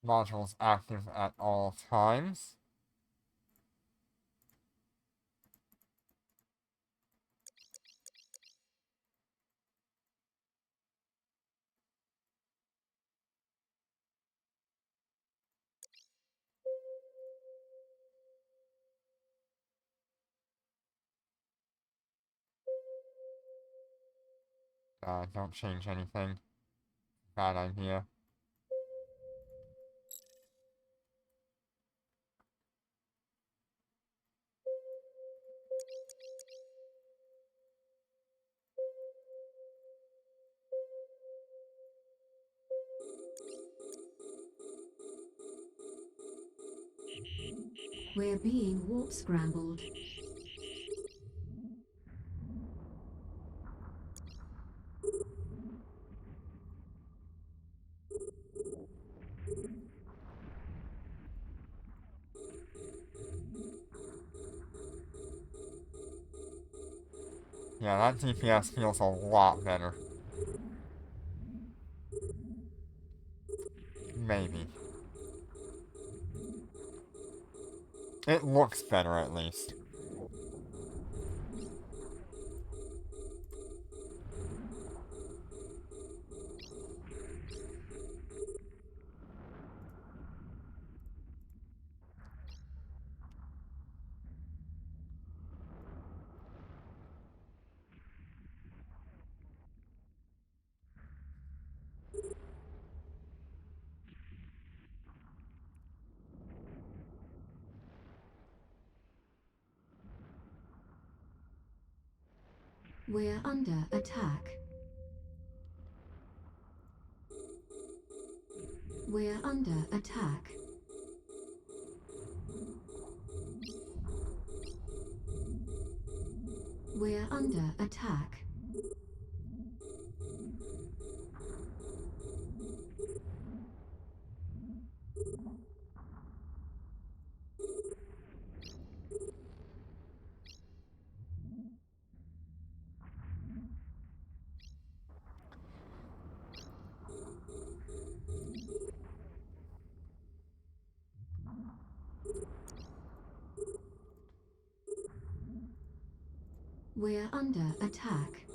modules active at all times. Don't change anything. Bad idea. We're being warp scrambled. Yeah, that DPS feels a lot better. Maybe. It looks better, at least. We're under attack. We're under attack. We're under attack. We're under attack.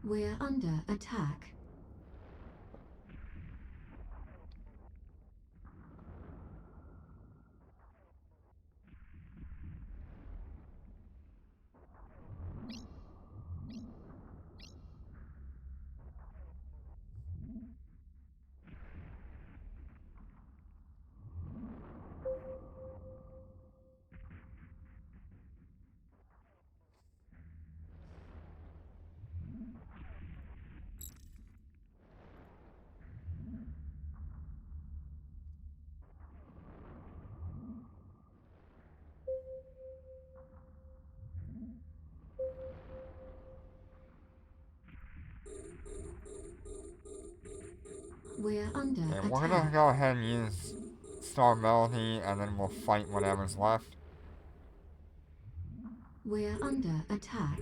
We're under attack. We're under Okay, attack. we're gonna go ahead and use Star Melody, and then we'll fight whatever's left. We're under attack.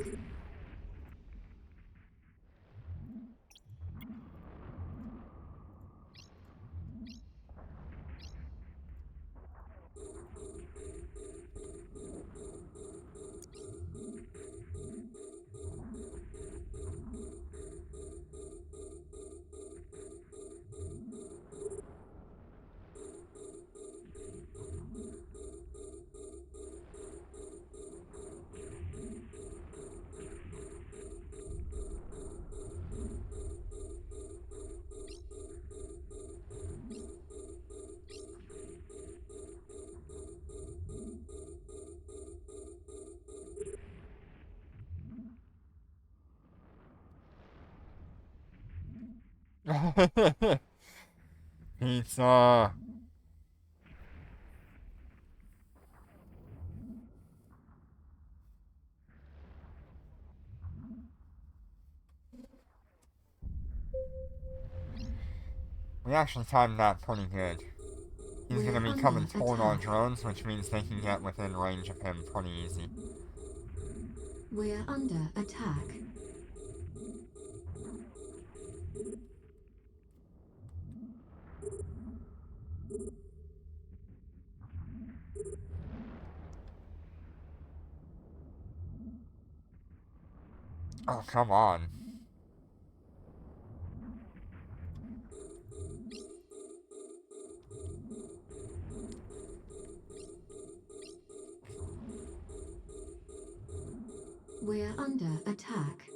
Pizza! We actually timed that pretty good. He's We're gonna be under coming toward our attack. drones, which means they can get within range of him pretty easy. We're under attack. Oh, come on. We're under attack.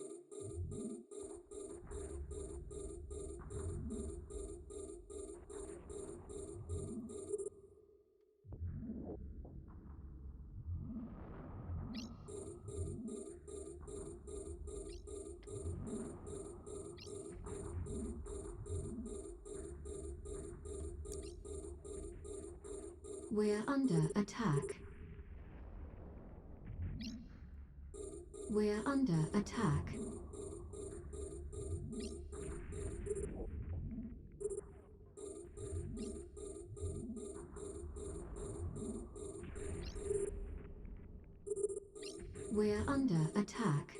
We're under attack. We're under attack. We're under attack.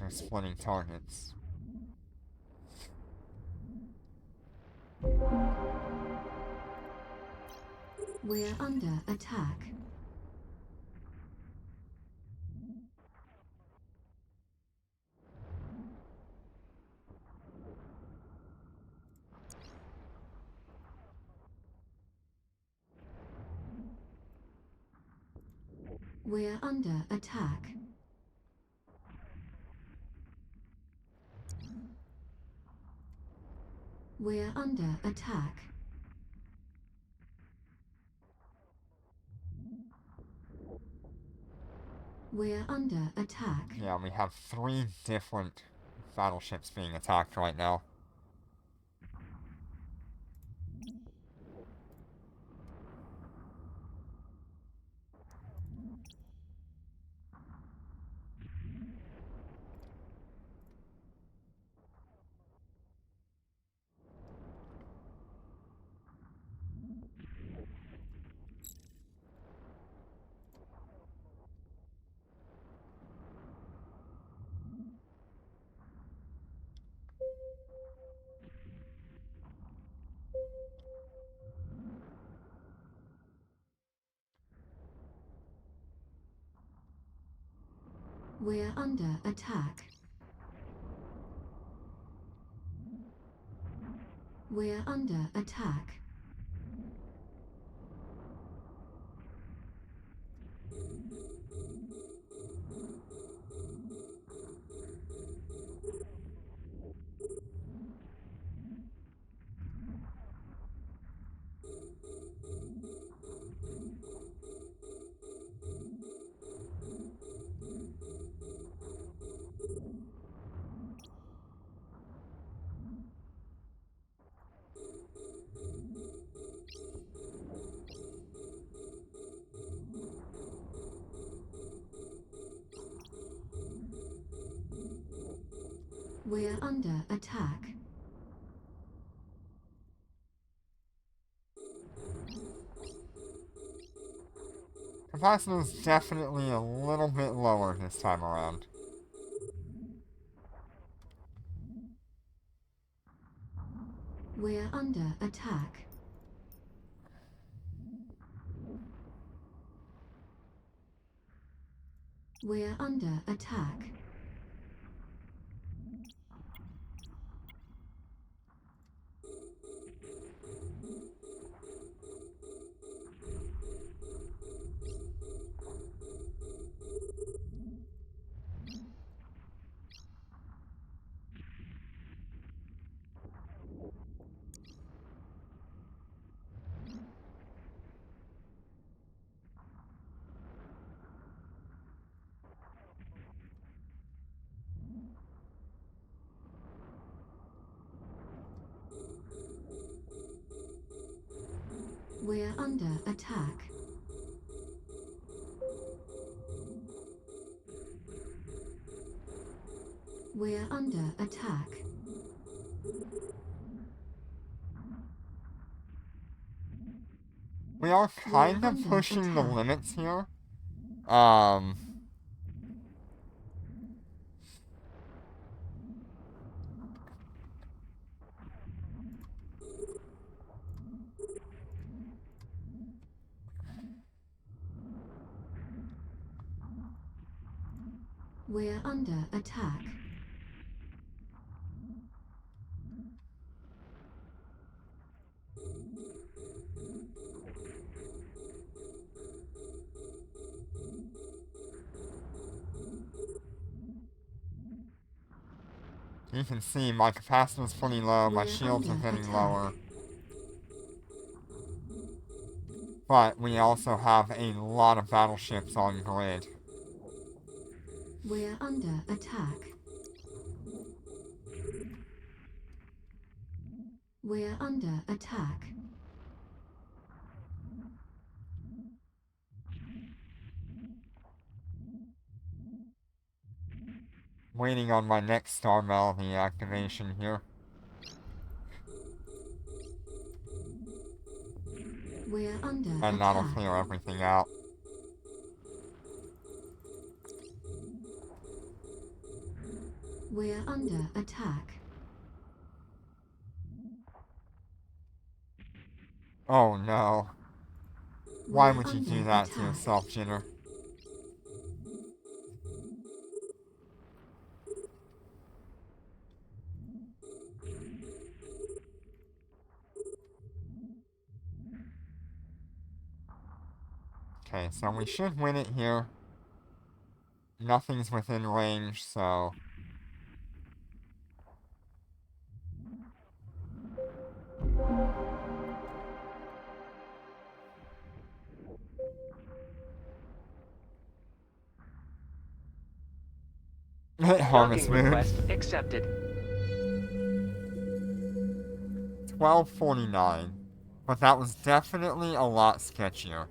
after splitting targets. We're under attack. We're under attack. We're under attack. We're under attack. Yeah, we have 3 different battleships being attacked right now. We're under attack. We're under attack. We're under attack. Capacitor's definitely a little bit lower this time around. We're under attack. We're under attack. We're under attack. We're under attack. We are kind of under pushing the attack. limits here. We're under attack. You can see my capacitor's pretty low, my We're shields are under getting attack. lower. But we also have a lot of battleships on grid. We're under attack. We're under attack. Waiting on my next Star Melody activation here. We're under And that'll attack. clear everything out. We're under attack. Oh no. Why We're would you do under that to attack. yourself, Jitter? Okay, so we should win it here. Nothing's within range, so... Harvest Docking Moon. request accepted. 1249. But that was definitely a lot sketchier.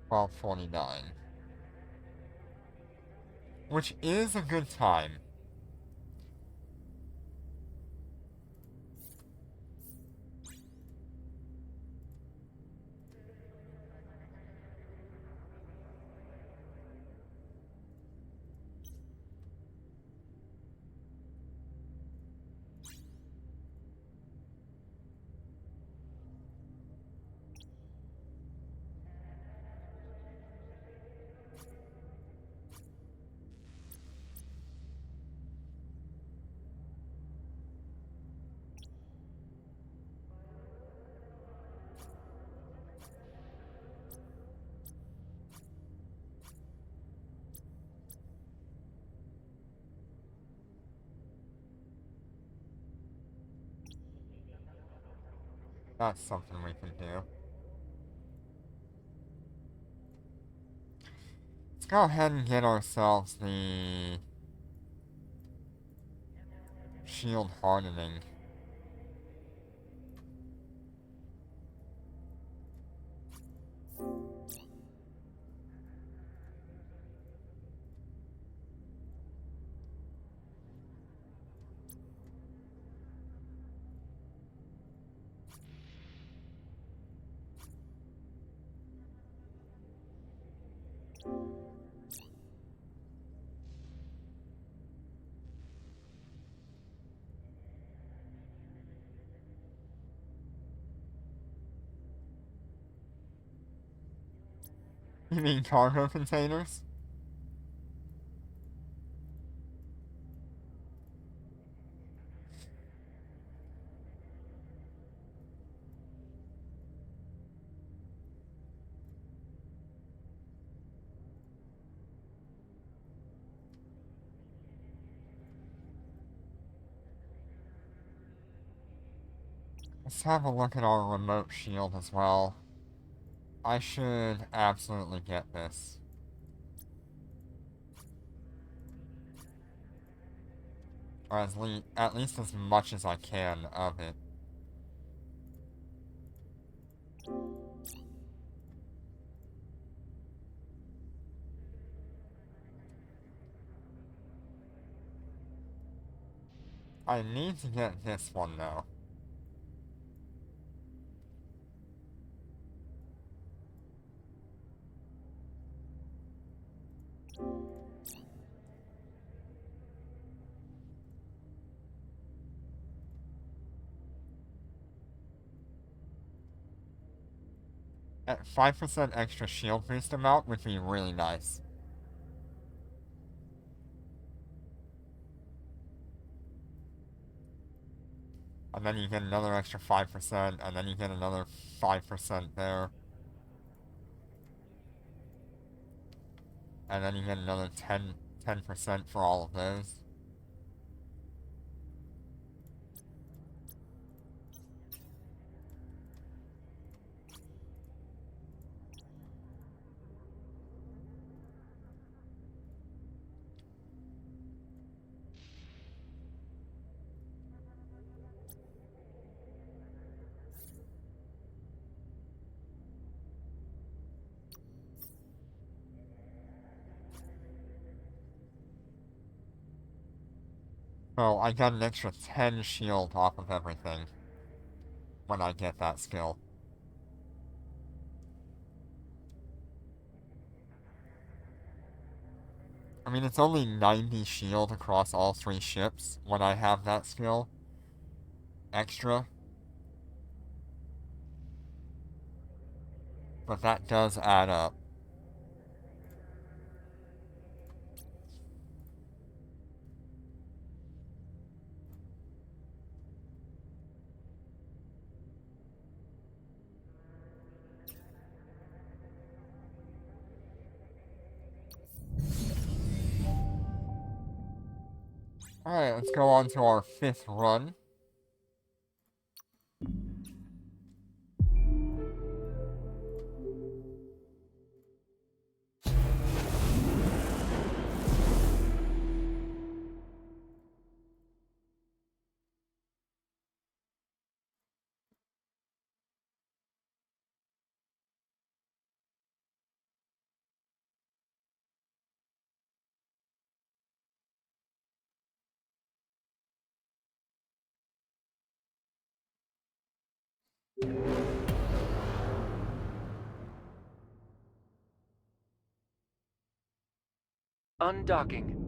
$12.49. Which is a good time. That's something we can do. Let's go ahead and get ourselves the shield hardening. You mean cargo containers? Let's have a look at our remote shield as well. I should absolutely get this. Or at least as much as I can of it. I need to get this one though. At 5% extra shield boost amount would be really nice. And then you get another extra 5%, and then you get another 5% there. And then you get another 10% for all of those. So I got an extra 10 shield off of everything when I get that skill. I mean, it's only 90 shield across all 3 ships when I have that skill extra. But that does add up. Alright, let's go on to our 5th run. Undocking.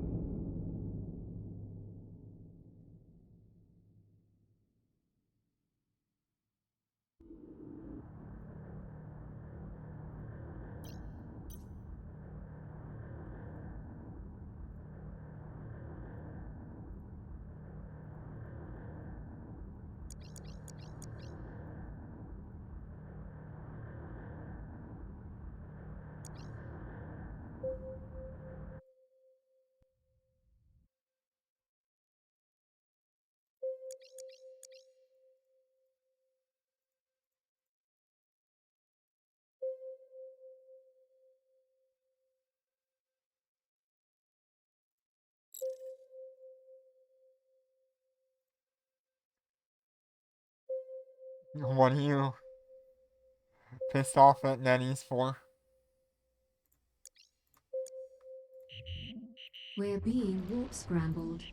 What are you pissed off at nannies for? We're being warp scrambled.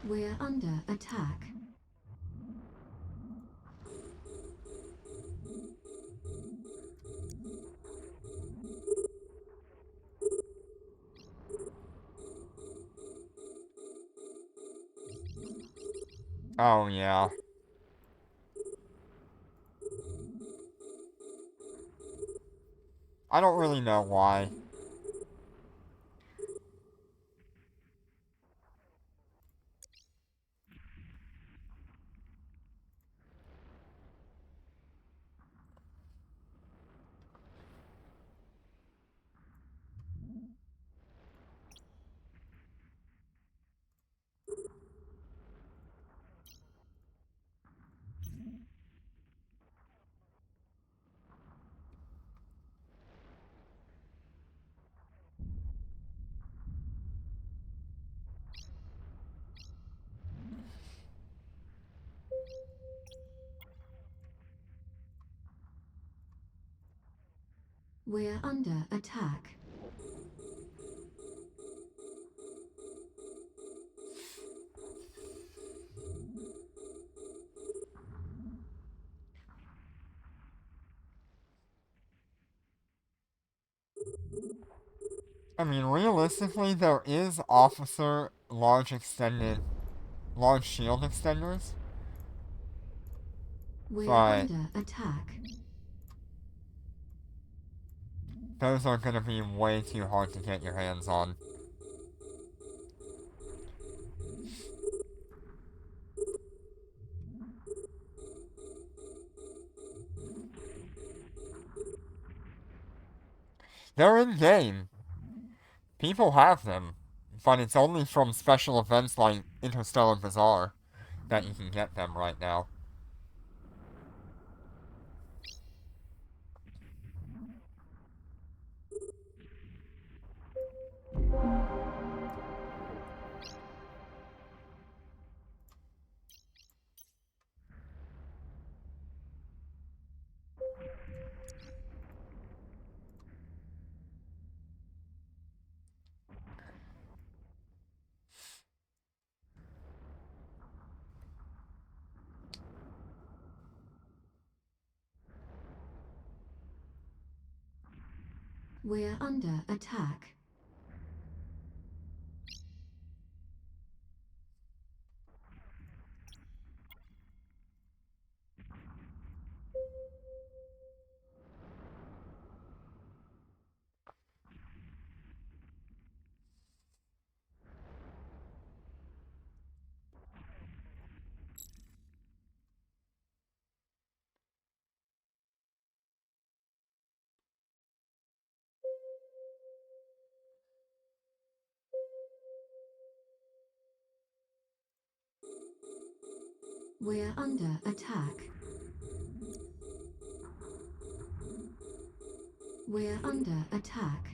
We're under attack. Oh, yeah. I don't really know why. We're under attack. I mean, realistically, there is officer large shield extenders, We're but under attack. those are gonna be way too hard to get your hands on. They're in game. People have them, but it's only from special events like Interstellar Bazaar that you can get them right now. We're under attack. We're under attack. We're under attack.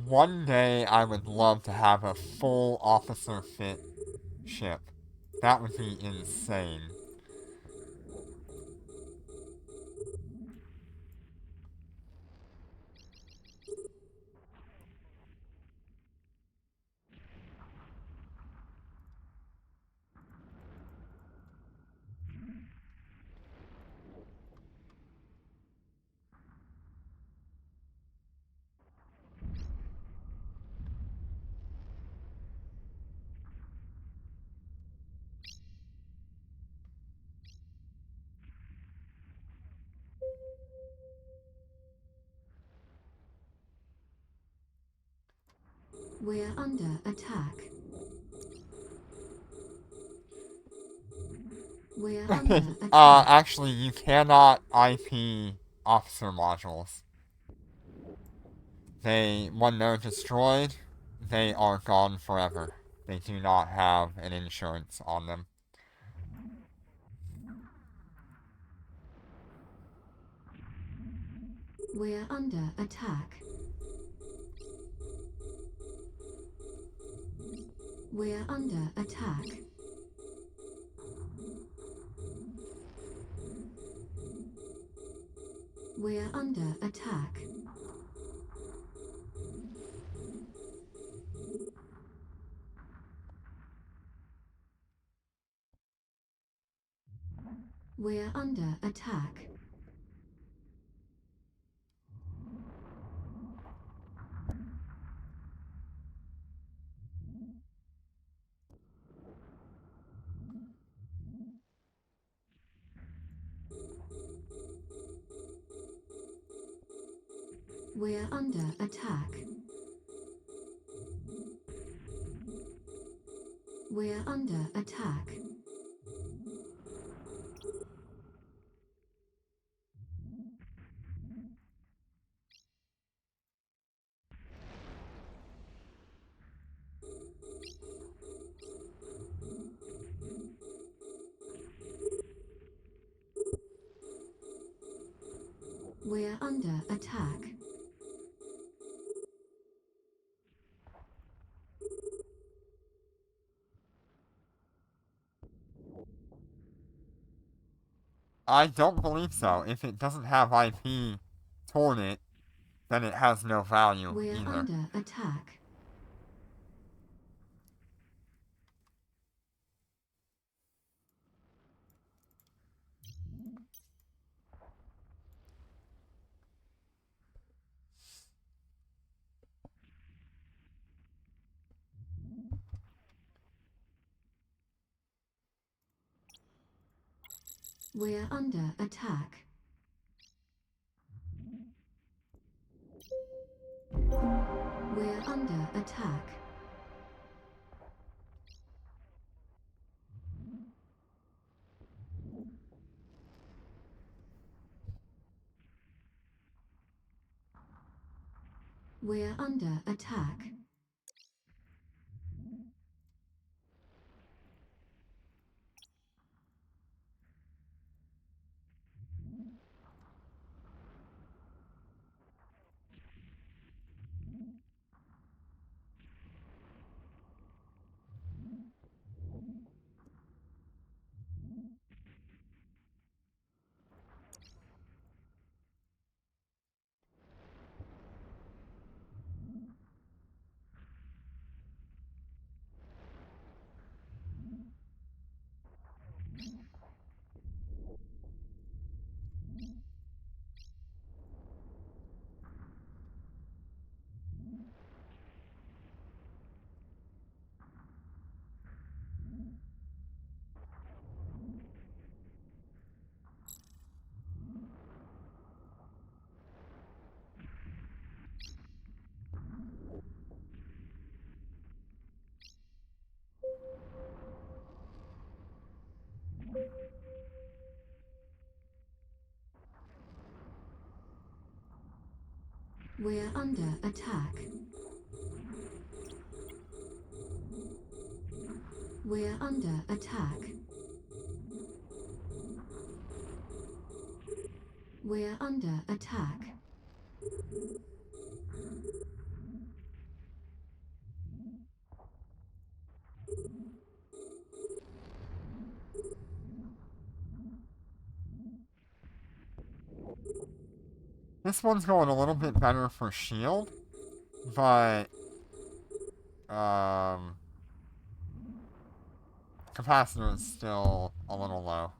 One day I would love to have a full officer fit ship. That would be insane. We're under attack. We're under attack. Actually, you cannot IP officer modules. When they're destroyed, they are gone forever. They do not have an insurance on them. We're under attack. We're under attack. We're under attack. We're under attack. We're under attack. We're under attack. We're under attack. I don't believe so. If it doesn't have IP toward it, then it has no value We're either. under attack. We're under attack. We're under attack. We're under attack. We're under attack. We're under attack. We're under attack. This one's going a little bit better for shield, but capacitor is still a little low.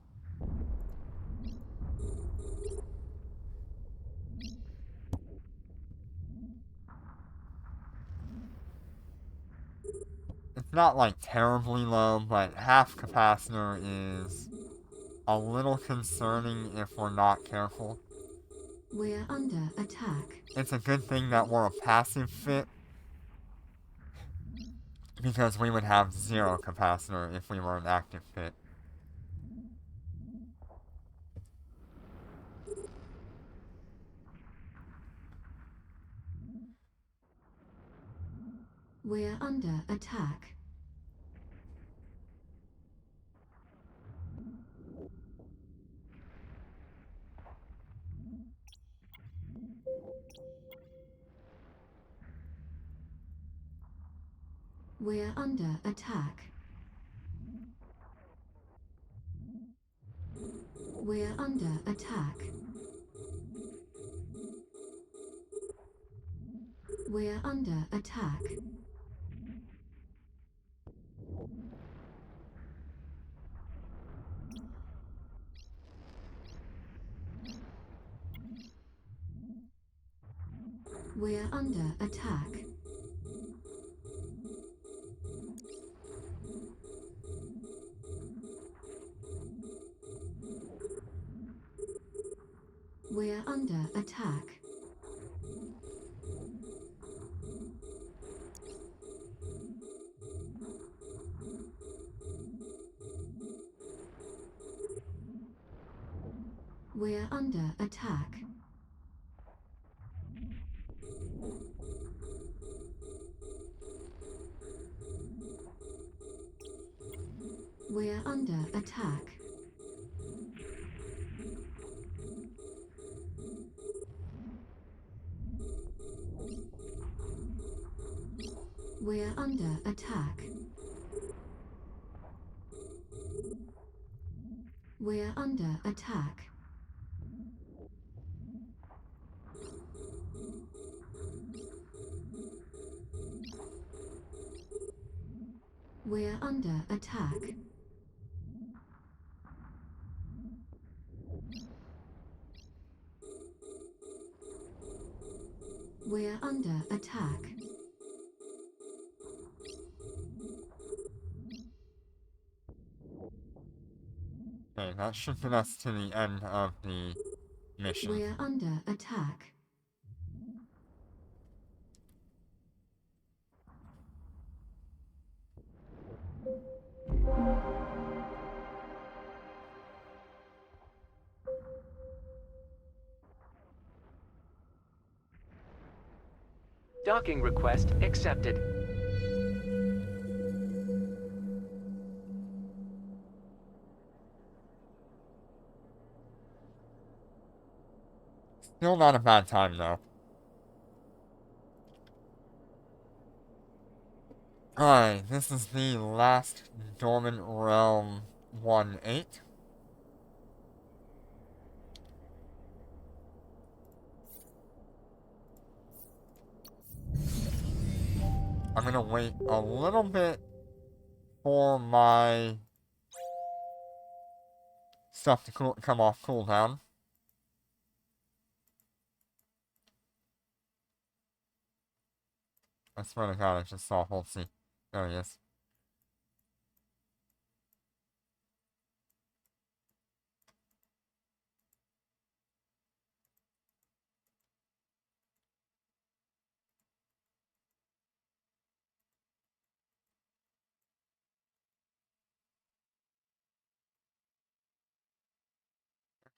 It's not like terribly low, but half capacitor is a little concerning if we're not careful. We're under attack. It's a good thing that we're a passive fit, because we would have 0 capacitor if we were an active fit. We're under attack. We're under attack. We're under attack. We're under attack. We're under attack. We're under attack. We're under attack. We're under attack. We're under attack. We're under attack. We're under attack. We're under attack. Okay, that should get us to the end of the mission. We're under attack. Docking request accepted. Still not a bad time, though. Alright, this is the last Dormant Realm 1-8. I'm gonna wait a little bit for my stuff to come off cooldown. I swear to God, I just saw Holtzy. There he is.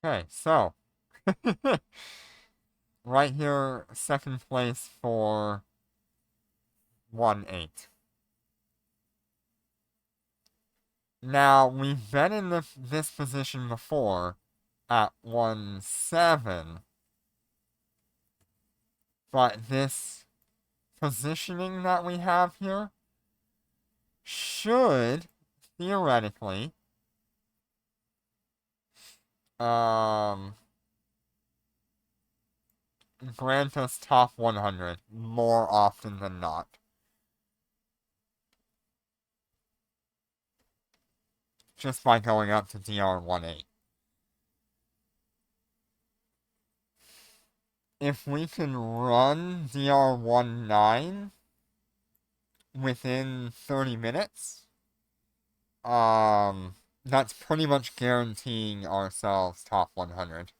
Okay, so. Right here, second place for 1-8. Now, we've been in this position before at 1-7, but this positioning that we have here should, theoretically, grant us top 100 more often than not. Just by going up to DR 1-8. If we can run DR 1-9 within 30 minutes, that's pretty much guaranteeing ourselves top 100.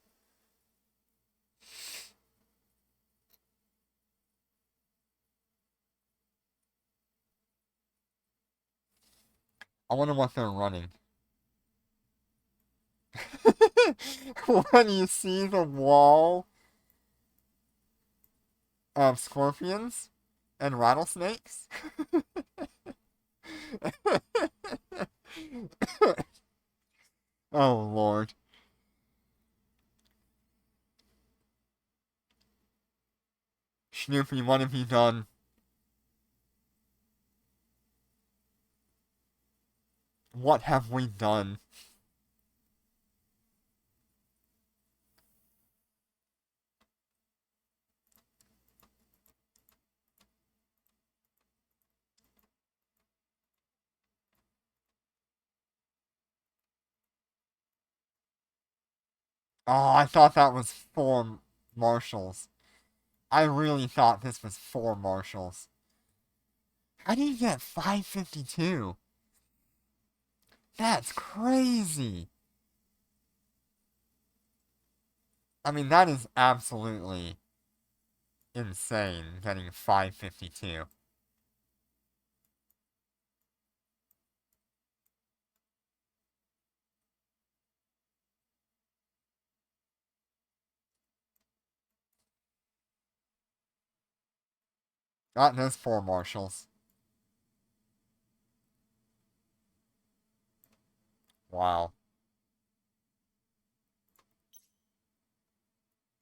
I wonder what they're running. When you see the wall of scorpions and rattlesnakes. Oh, Lord. Snoopy, what have you done? What have we done? Oh, I thought that was 4 marshals. I really thought this was 4 marshals. How do you get 552? That's crazy. I mean, that is absolutely insane, getting 552. Not those 4 marshals. Wow.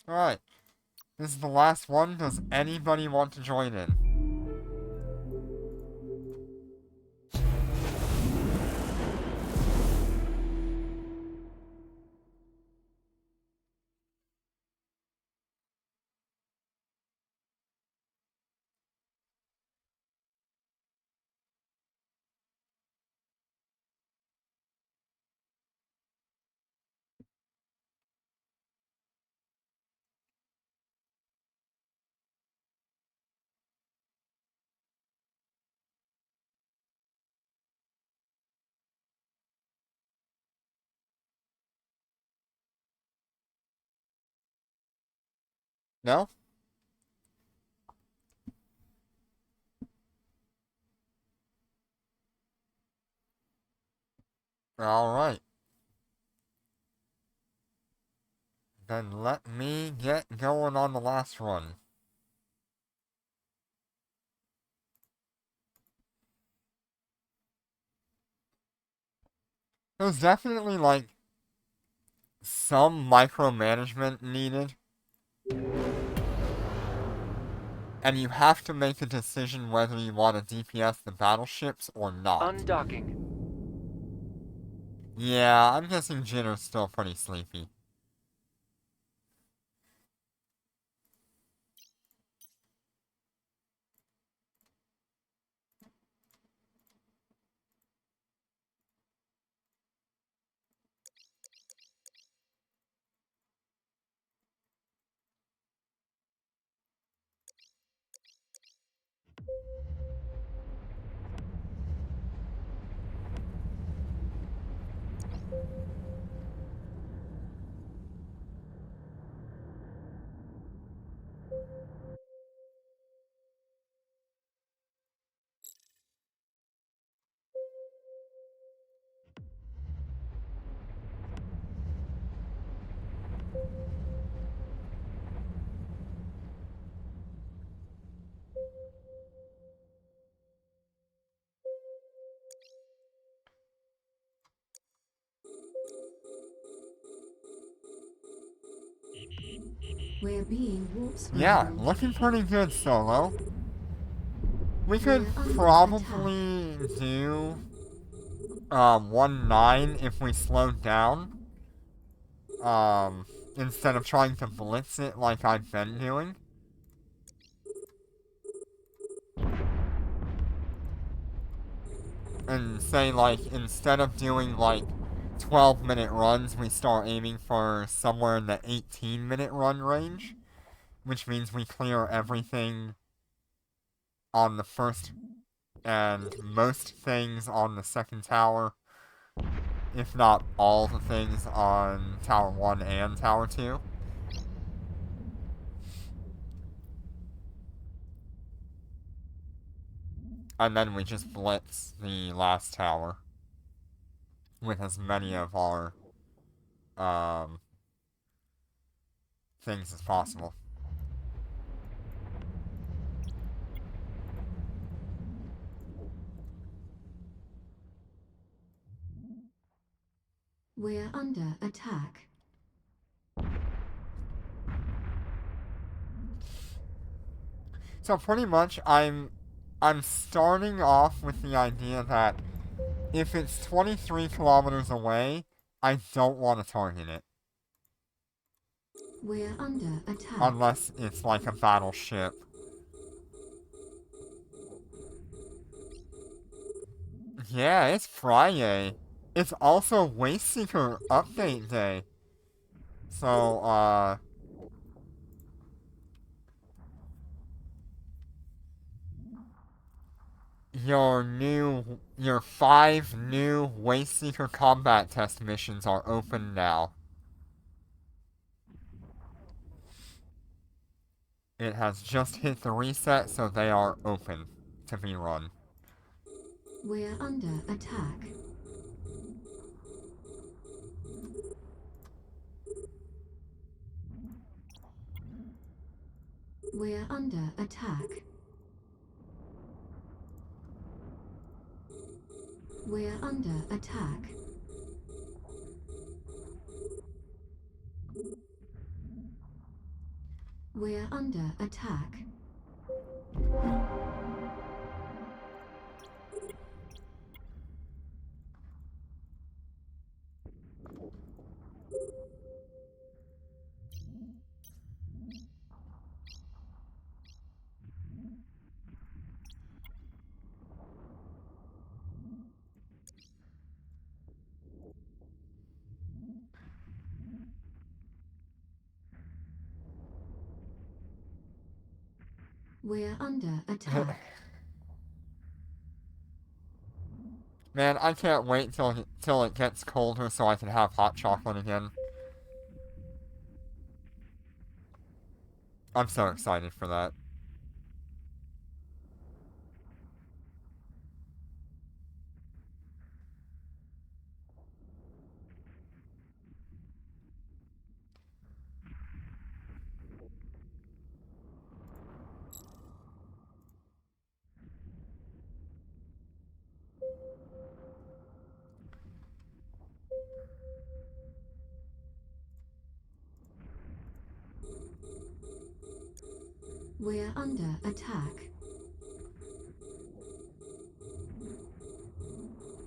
Alright. This is the last one. Does anybody want to join in? No? Alright. Then let me get going on the last run. There's definitely, like, some micromanagement needed. And you have to make a decision whether you want to DPS the battleships or not. Undocking. Yeah, I'm guessing Jitter's still pretty sleepy. We're being warp Yeah, scrambled. looking pretty good, Solo. We could We're under attack. probably do 1-9 if we slowed down. Instead of trying to blitz it like I've been doing. And say, like, instead of doing, like, 12-minute runs, we start aiming for somewhere in the 18-minute run range. Which means we clear everything on the first and most things on the second tower. If not all the things on Tower 1 and Tower 2. And then we just blitz the last tower with as many of our um, things as possible. We're under attack. So pretty much I'm starting off with the idea that if it's 23 kilometers away, I don't want to target it. We're under attack. Unless it's like a battleship. Yeah, it's Friday. It's also Wasteseeker update day. So, your 5 new Wasteseeker combat test missions are open now. It has just hit the reset, so they are open to be run. We're under attack. We're under attack. We're under attack. We're under attack. We're under attack. Man, I can't wait till it gets colder so I can have hot chocolate again. I'm so excited for that. We're under attack.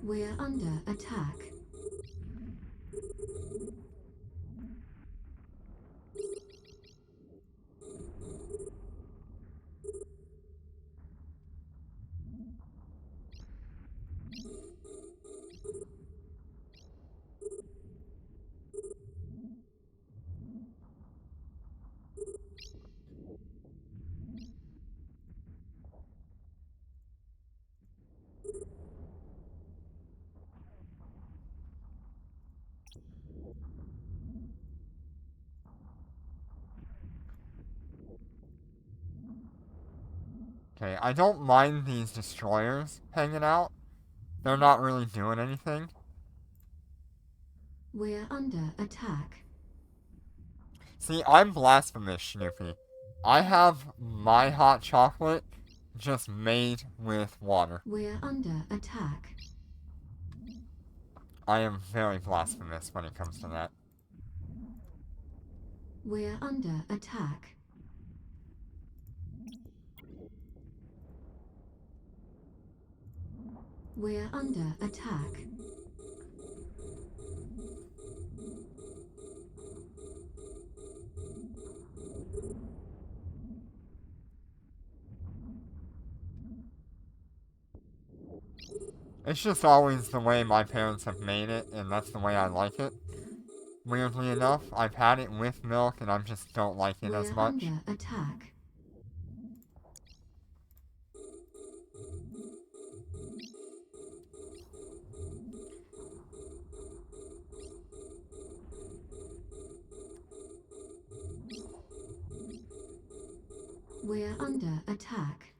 We're under attack. Okay, I don't mind these destroyers hanging out. They're not really doing anything. We're under attack. See, I'm blasphemous, Snoopy. I have my hot chocolate just made with water. We're under attack. I am very blasphemous when it comes to that. We're under attack. We're under attack. It's just always the way my parents have made it, and that's the way I like it. Weirdly enough, I've had it with milk, and I just don't like it as We're much. under attack. We're under attack.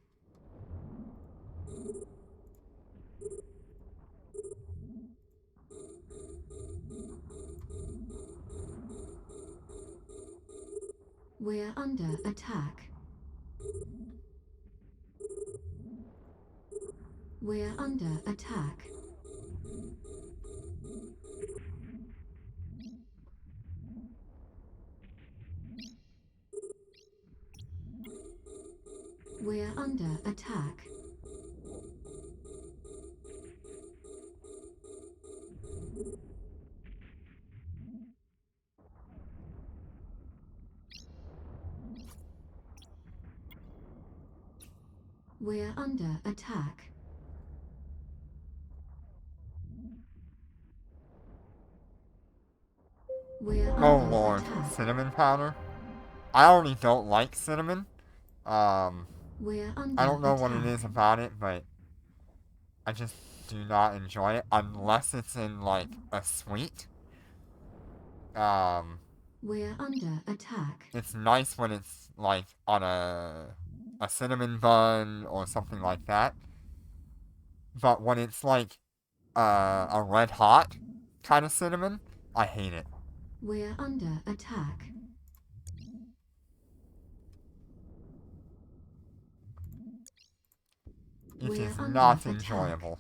We're under attack. We're under attack. We're under attack. We're under attack. We're Oh under lord, attack. cinnamon powder? I already don't like cinnamon. We're under I don't know attack. what it is about it, but I just do not enjoy it unless it's in like a sweet. We're under attack. It's nice when it's like on a cinnamon bun or something like that. But when it's like a red hot kind of cinnamon, I hate it. We're under attack. It We're is under not attack. enjoyable.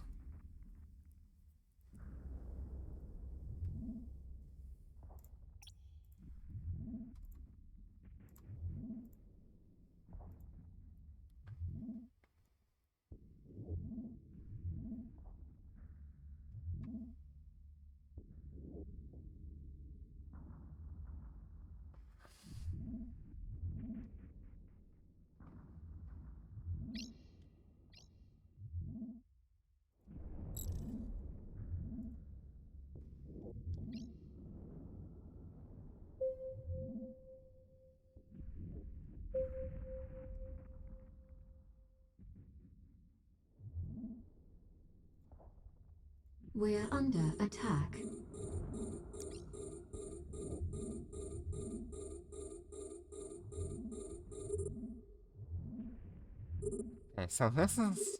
We're under attack. Okay, so this is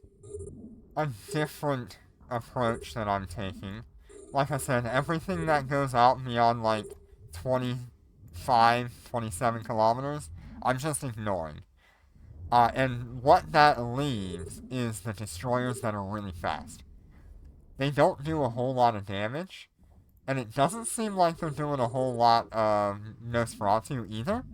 a different approach that I'm taking. Like I said, everything that goes out beyond like 25, 27 kilometers, I'm just ignoring. And what that leaves is the destroyers that are really fast. They don't do a whole lot of damage, and it doesn't seem like they're doing a whole lot of Nosferatu either.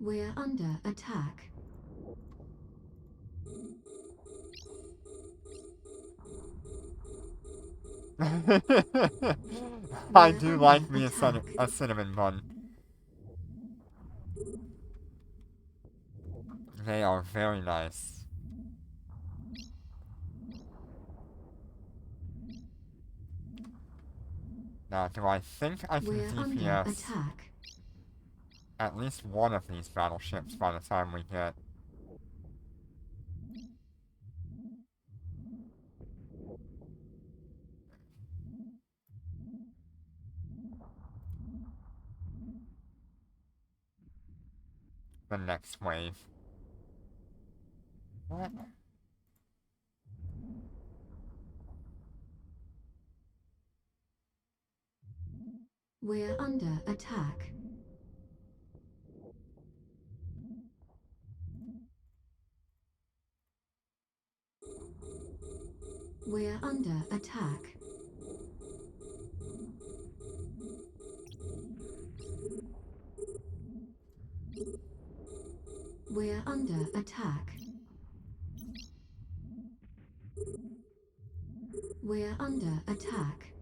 We're under attack. I We're do under like me attack. a cinnamon bun. They are very nice. Now, do I think I can We're under DPS attack. at least one of these battleships by the time we get the next wave? What? We're under attack. We're under attack. We're under attack. We're under attack.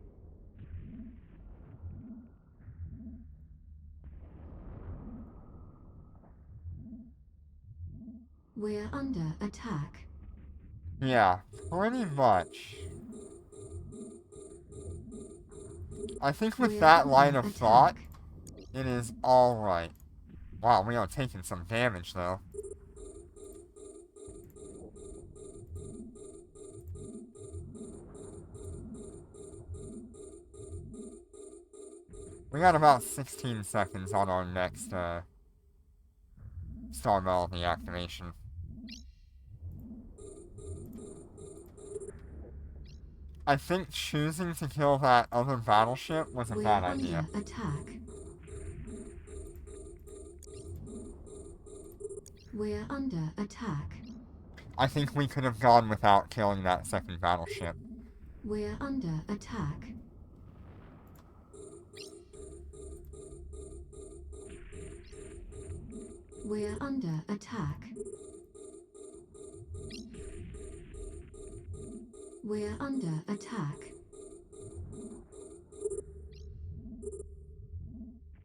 We're under attack. Yeah, pretty much. I think with We're that under line of thought, attack. it is alright. Wow, we are taking some damage though. We got about 16 seconds on our next Star Melody activation. I think choosing to kill that other battleship was a We're bad under idea. attack. We're under attack. I think we could have gone without killing that second battleship. We're under attack. We're under attack. We're under attack.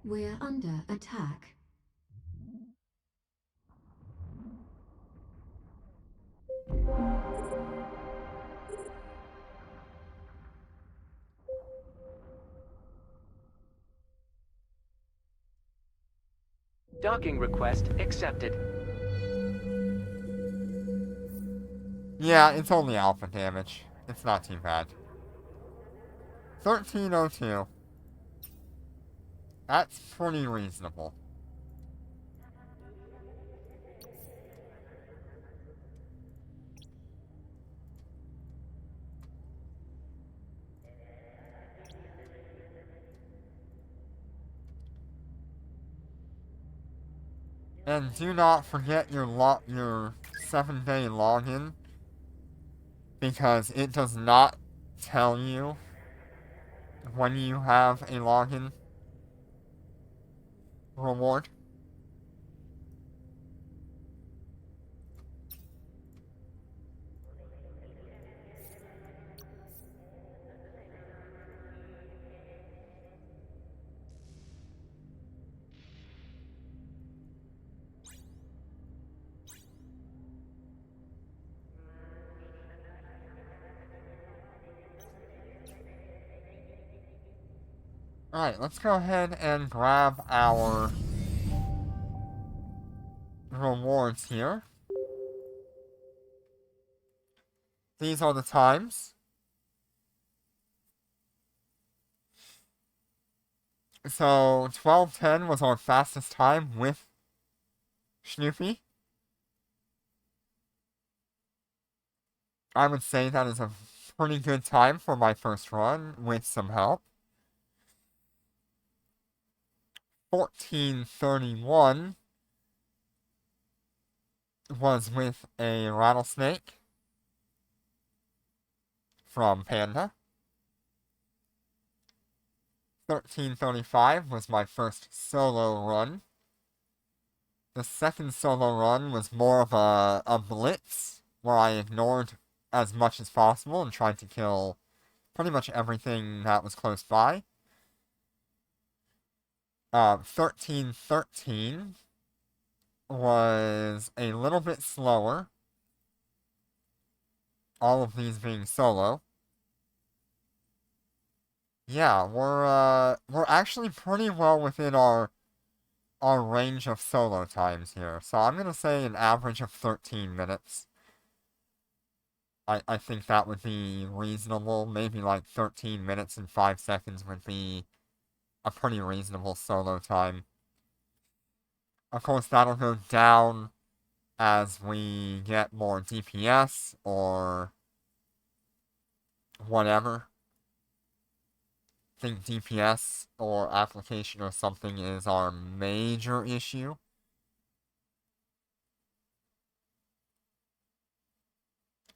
We're under attack. Docking request accepted. Yeah, it's only alpha damage. It's not too bad. 1302. That's pretty reasonable. And do not forget your 7-day login, because it does not tell you when you have a login reward. Alright, let's go ahead and grab our rewards here. These are the times. So 12:10 was our fastest time with Snoopy. I would say that is a pretty good time for my first run with some help. 14:31 was with a rattlesnake from Panda. 13:35 was my first solo run The second solo run was more of a blitz, where I ignored as much as possible and tried to kill pretty much everything that was close by. 1313 was a little bit slower, all of these being solo. Yeah, we're actually pretty well within our range of solo times here. So I'm gonna say an average of 13 minutes. I think that would be reasonable. Maybe like 13 minutes and 5 seconds would be a pretty reasonable solo time. Of course, that'll go down as we get more DPS or whatever. I think DPS or application or something is our major issue.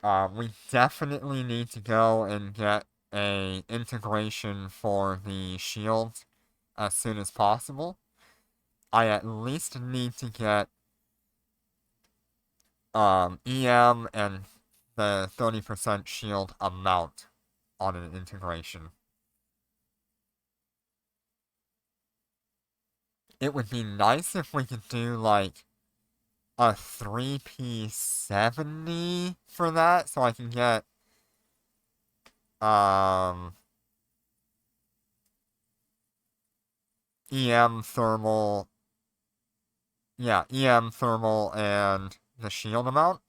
We definitely need to go and get a integration for the shield as soon as possible. I at least need to get EM and the 30% shield amount on an integration. It would be nice if we could do like a 3P70 for that, so I can get EM thermal. Yeah, EM thermal and the shield amount.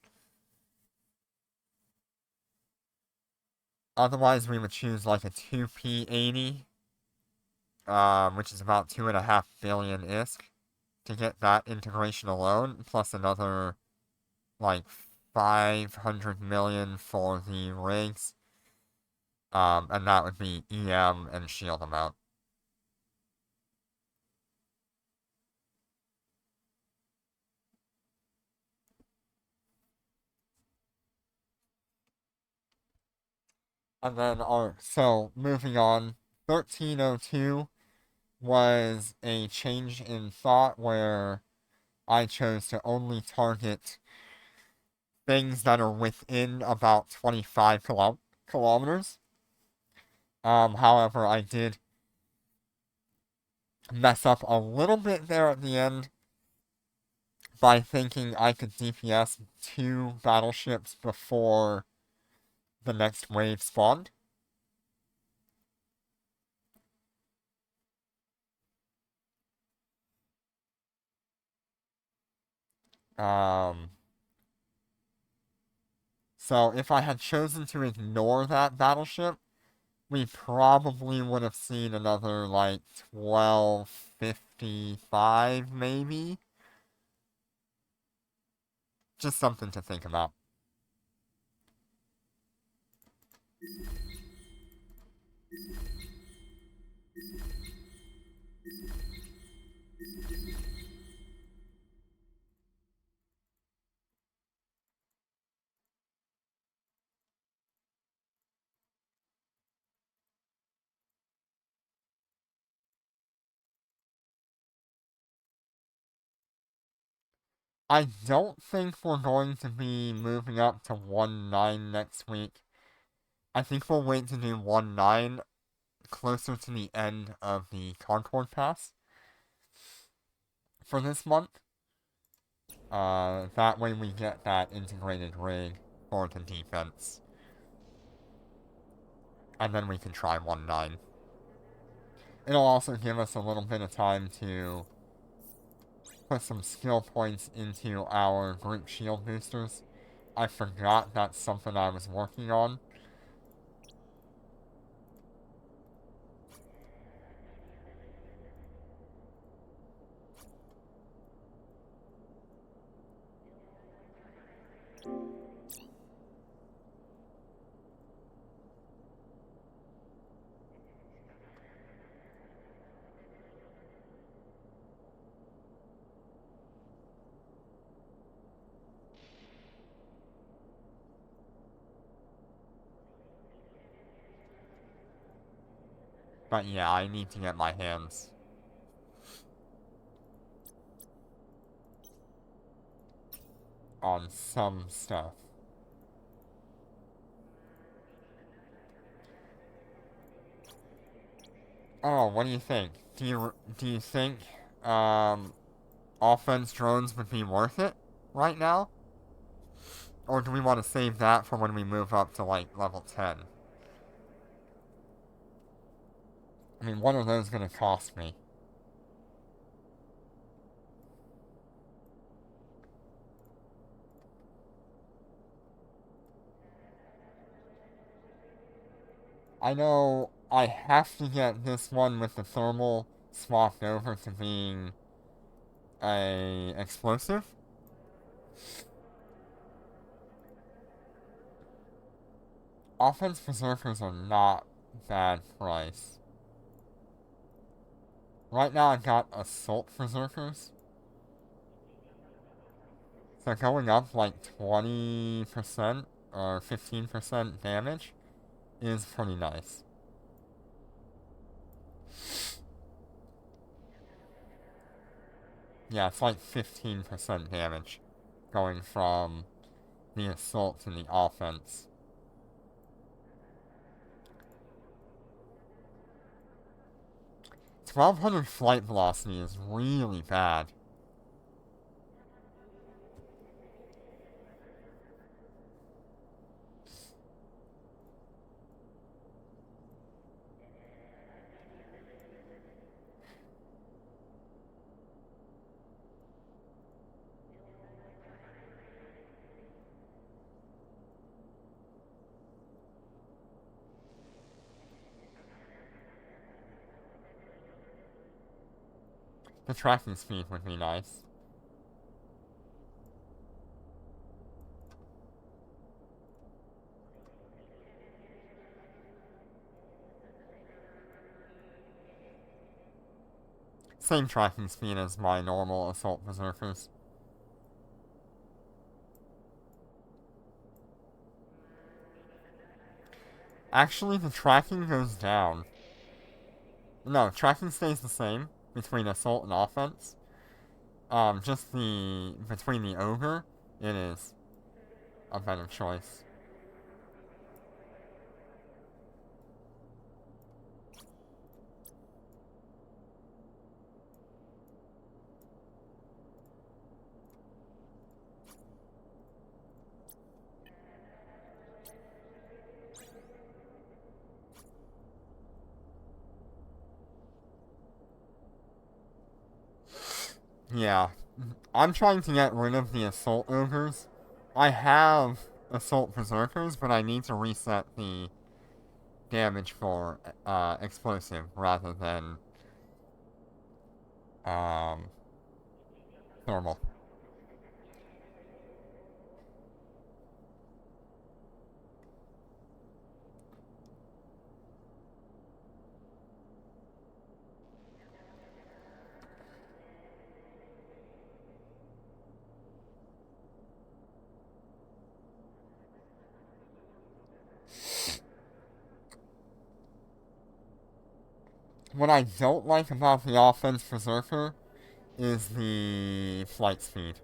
Otherwise, we would choose like a 2P80, which is about 2.5 billion ISK, to get that integration alone, plus another like 500 million for the rigs. And that would be EM and shield amount. And then so moving on, 1302 was a change in thought where I chose to only target things that are within about 25 kilometers. However, I did mess up a little bit there at the end by thinking I could DPS 2 battleships before the next wave spawned. Um, so if I had chosen to ignore that battleship, we probably would have seen another like 1255 maybe. Just something to think about. I don't think we're going to be moving up to 1.9 next week. I think we'll wait to do 1.9 closer to the end of the Concord Pass for this month. That way we get that integrated rig for the defense. And then we can try 1.9. It'll also give us a little bit of time to put some skill points into our group shield boosters. I forgot that's something I was working on. But yeah, I need to get my hands. on some stuff. Oh, what do you think? Do you think offense drones would be worth it right now? Or do we want to save that for when we move up to like level 10? I mean, what are those gonna cost me? I know I have to get this one with the thermal swapped over to being a explosive. Offense berserkers are not bad price. Right now I've got assault berserkers. So going up like 20% or 15% damage is pretty nice. Yeah, it's like 15% damage going from the assault to the offense. 1200 flight velocity is really bad. The tracking speed would be nice. Same tracking speed as my normal assault berserkers. Actually, the tracking goes down. No, tracking stays the same between assault and offense. Just between the ogre, it is a better choice. Yeah, I'm trying to get rid of the assault ogres. I have assault berserkers, but I need to reset the damage for explosive rather than um, thermal. What I don't like about the offense berserker is the flight speed.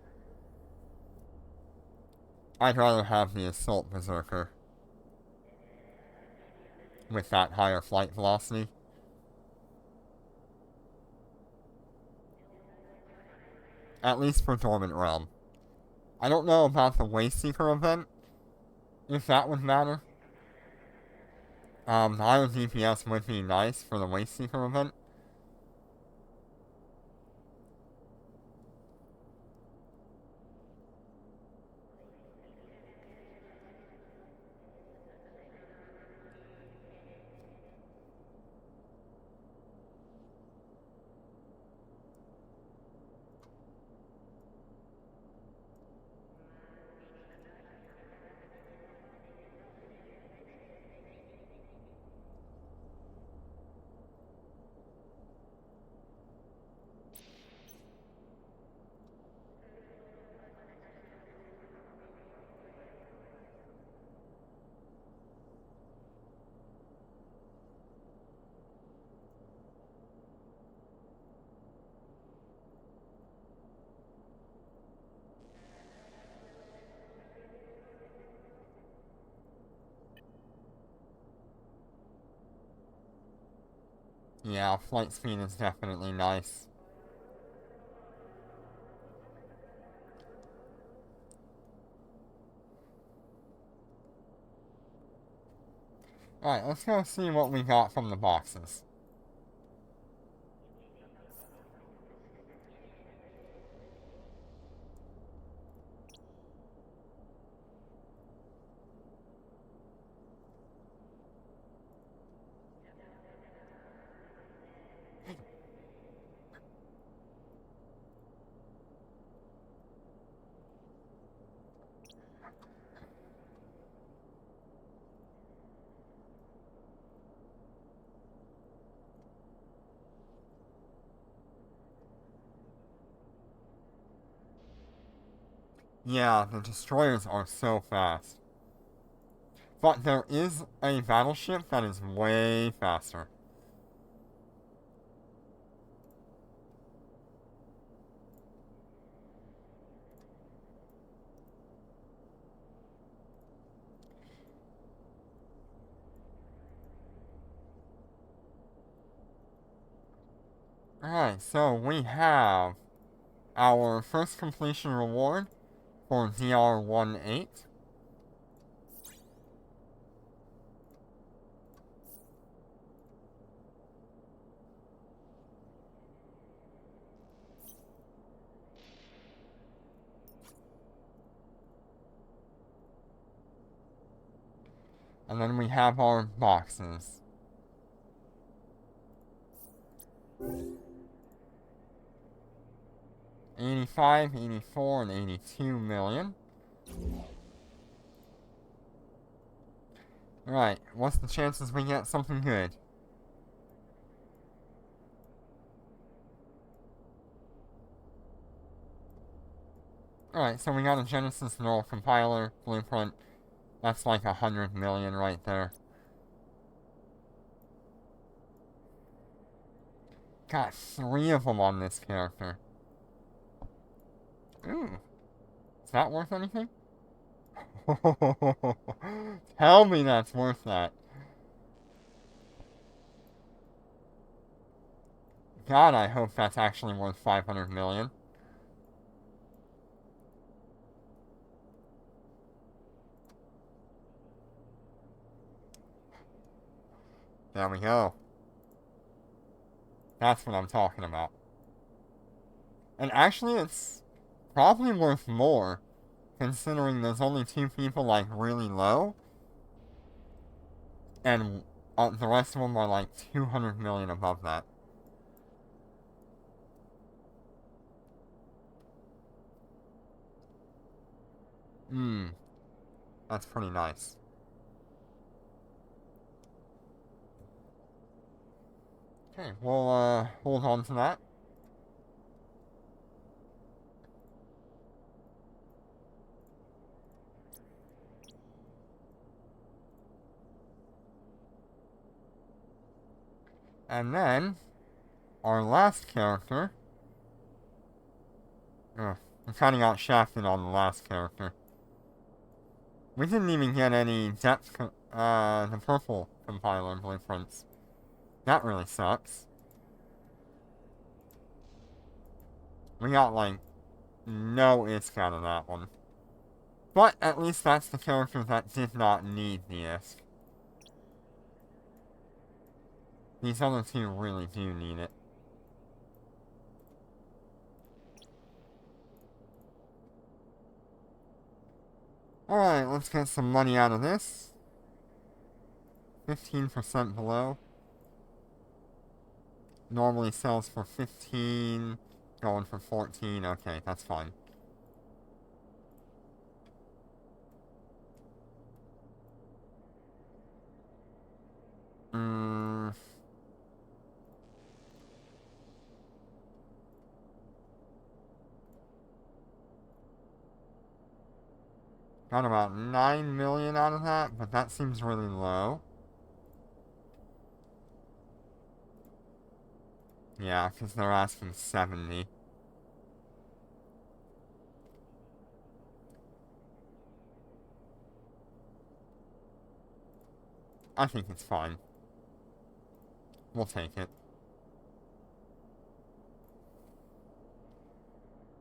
I'd rather have the assault berserker with that higher flight velocity. At least for Dormant Realm. I don't know about the Wayseeker event, if that would matter. The higher DPS would be nice for the Wayseeker event. Yeah, flight speed is definitely nice. Alright, let's go see what we got from the boxes. Yeah, the destroyers are so fast. But there is a battleship that is way faster. Alright, so we have our first completion reward for DR18. And then we have our boxes. $85, $84, and $82 million. Right, what's the chances we get something good? Alright, so we got a Genesis neural compiler blueprint. That's like 100 million right there. Got 3 of them on this character. Ooh, is that worth anything? Tell me that's worth that. God, I hope that's actually worth 500 million. There we go. That's what I'm talking about. And actually, it's probably worth more, considering there's only 2 people, like, really low. And the rest of them are, like, 200 million above that. That's pretty nice. Okay, we'll, hold on to that. And then, our last character... Ugh, I'm kinda got shafted on the last character. We didn't even get any the purple compiler blueprints. That really sucks. We got, like, no ISK out of that one. But at least that's the character that did not need the ISK. These other 2 really do need it. Alright, let's get some money out of this. 15% below. Normally sells for 15, going for 14. Okay, that's fine. Got about 9 million out of that, but that seems really low. Yeah, because they're asking 70. I think it's fine. We'll take it.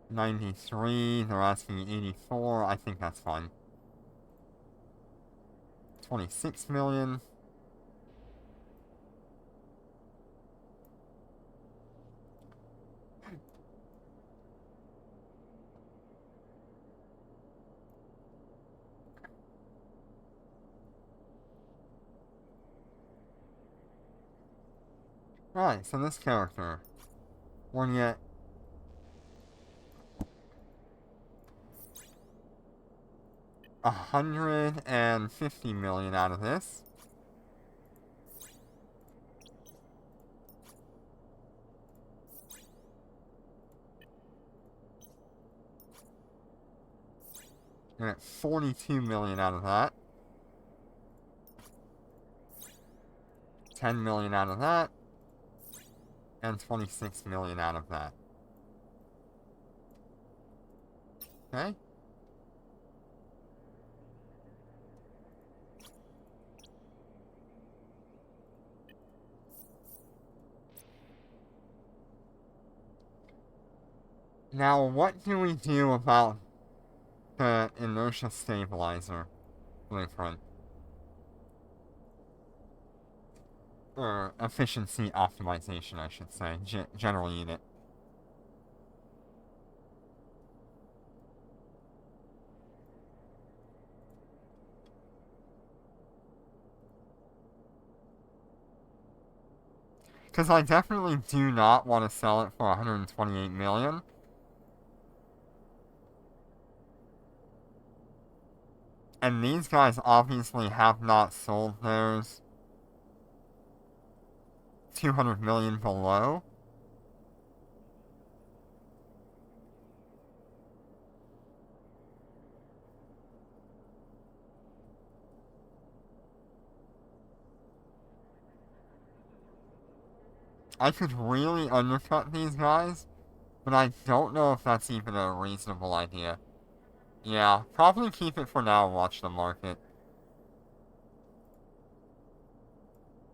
93, they're asking 84, I think that's fine. 26 million. Right, so this character, we're gonna get 150 million out of this. We're gonna get 42 million out of that. 10 million out of that. And 26 million out of that. Okay? Now, what do we do about the inertia stabilizer blueprint? Or efficiency optimization, I should say. General unit. Because I definitely do not want to sell it for 128 million. And these guys obviously have not sold theirs 200 million below. I could really undercut these guys, but I don't know if that's even a reasonable idea. Yeah, probably keep it for now and watch the market.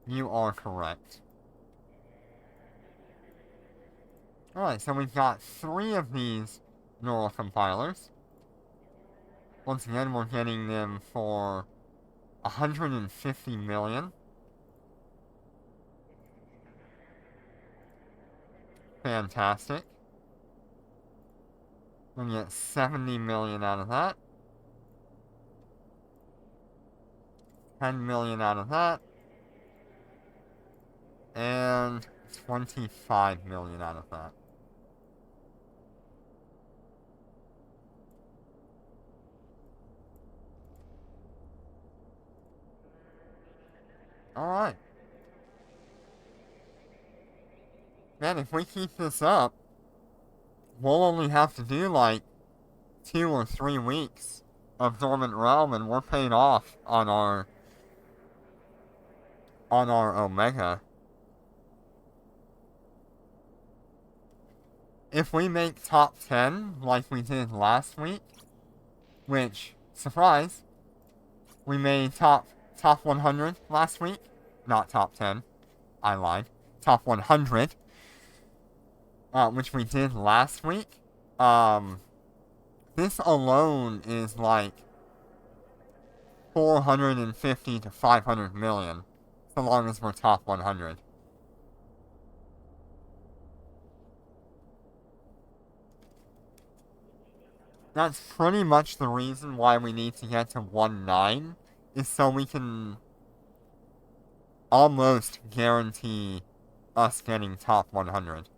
You are correct. Alright, so we've got 3 of these neural compilers. Once again, we're getting them for 150 million. Fantastic. We're gonna get 70 million out of that. 10 million out of that. And 25 million out of that. Alright. Man, if we keep this up, we'll only have to do like 2 or 3 weeks of Dormant Realm and we're paid off on our Omega. If we make top 10 like we did last week, which, surprise, we made top 100 last week, not top 10, I lied, top 100, which we did last week, this alone is like 450 to 500 million, so long as we're top 100. That's pretty much the reason why we need to get to 1.9, is so we can almost guarantee us getting top 100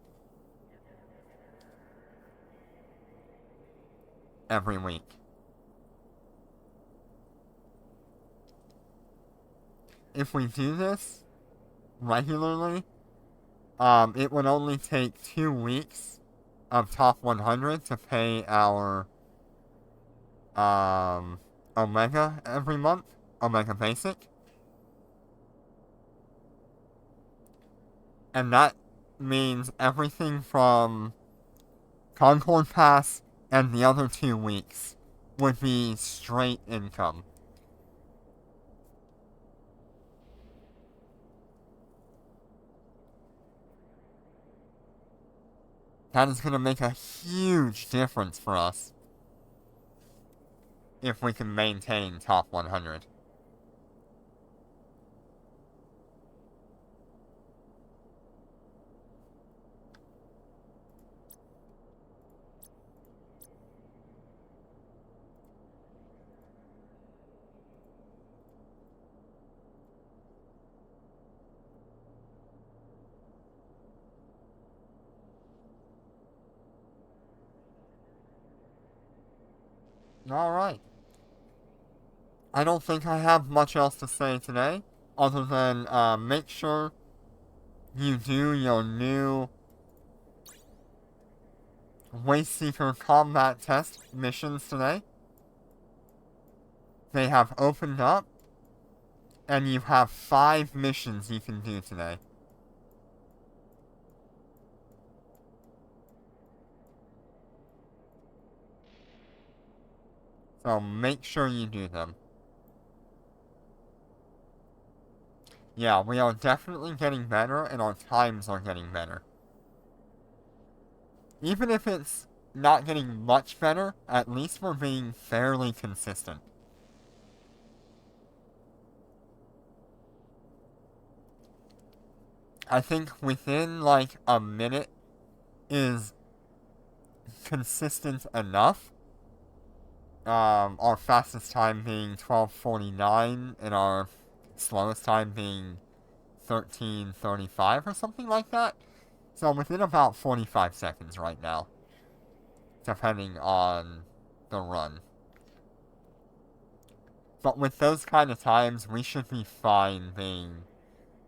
every week. If we do this regularly, it would only take 2 weeks of top 100 to pay our Omega every month, Omega Basic. And that means everything from Concord Pass and the other 2 weeks would be straight income. That is going to make a huge difference for us if we can maintain top 100. Alright. I don't think I have much else to say today, other than make sure you do your new Waste Seeker combat test missions today. They have opened up, and you have 5 missions you can do today. So make sure you do them. Yeah, we are definitely getting better, and our times are getting better. Even if it's not getting much better, at least we're being fairly consistent. I think within like a minute is consistent enough. Our fastest time being 12:49 and our slowest time being 13:35 or something like that. So within about 45 seconds right now, depending on the run. But with those kind of times, we should be fine being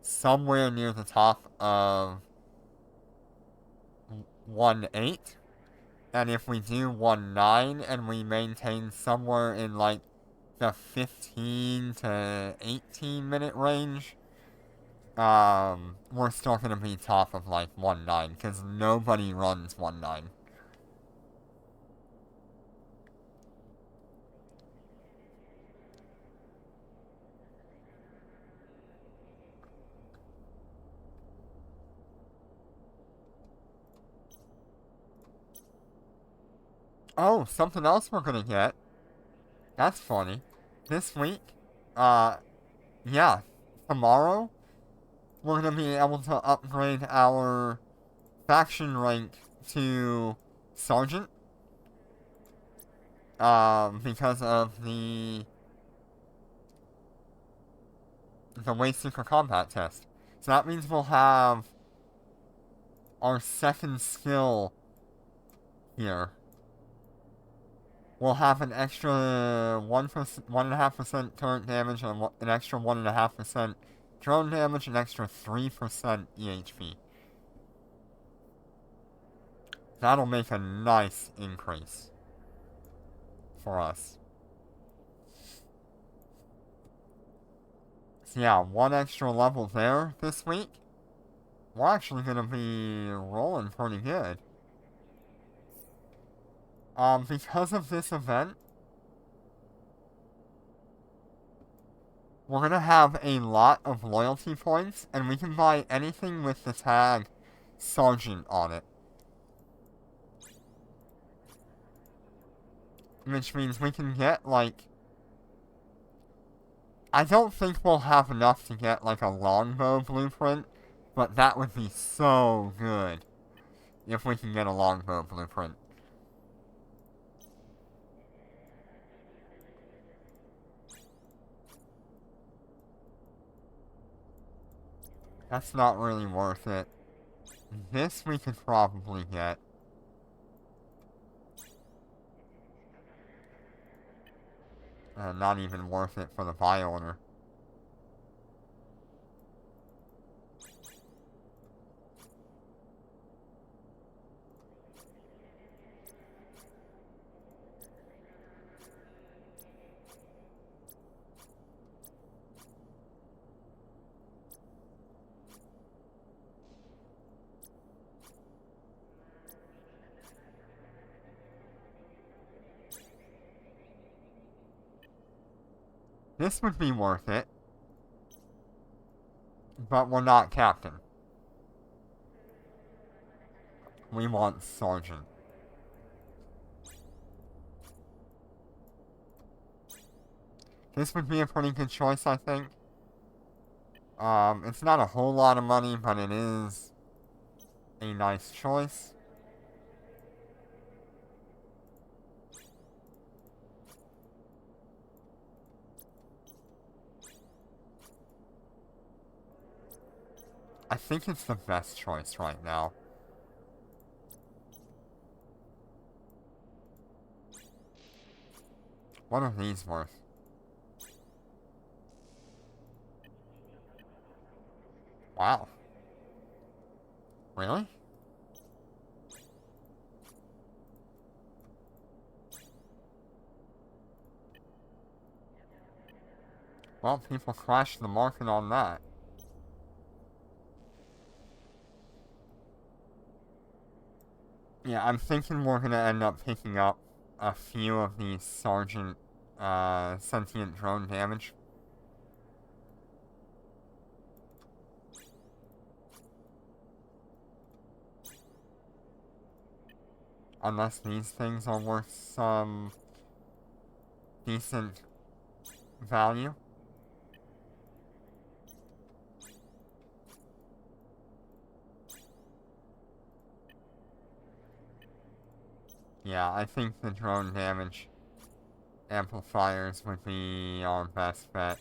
somewhere near the top of 1.8. And if we do 1.9 and we maintain somewhere in like the 15 to 18 minute range, we're still gonna be top of like 1.9 because nobody runs 1.9. Oh, something else we're gonna get. That's funny. This week, uh, yeah, tomorrow, we're gonna be able to upgrade our faction rank to Sergeant. Because of the Waste Seeker combat test. So that means we'll have our second skill here. We'll have an extra 1.5% turret damage, and an extra 1.5% drone damage, an extra 3% EHP. That'll make a nice increase for us. So yeah, 1 extra level there this week. We're actually gonna be rolling pretty good. Because of this event, we're gonna have a lot of loyalty points, and we can buy anything with the tag Sergeant on it. Which means we can get, like... I don't think we'll have enough to get, like, a longbow blueprint, but that would be so good if we can get a longbow blueprint. That's not really worth it. This we could probably get. Not even worth it for the buy order. This would be worth it. But we're not captain. we want sergeant. This would be a pretty good choice, I think. It's not a whole lot of money, but it is a nice choice. I think it's the best choice right now. What are these worth? Wow. Really? Well, people crashed the market on that. Yeah, I'm thinking we're gonna end up picking up a few of these Sergeant, sentient drone damage. Unless these things are worth some decent value. Yeah, I think the drone damage amplifiers would be our best bet.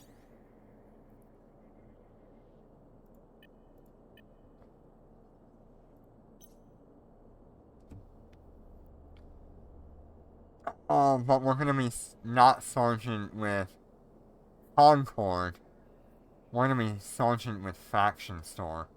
But we're gonna be not Sergeant with Concord. We're gonna be Sergeant with Faction Store.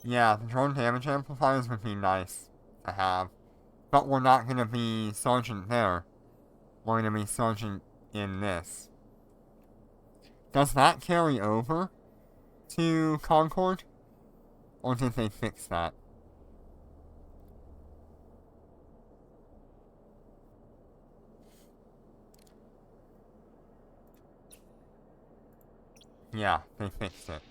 Yeah, the drone damage amplifiers would be nice to have. But we're not gonna be Sergeant there. We're gonna be Sergeant in this. Does that carry over to Concord? Or did they fix that? Yeah, they fixed it.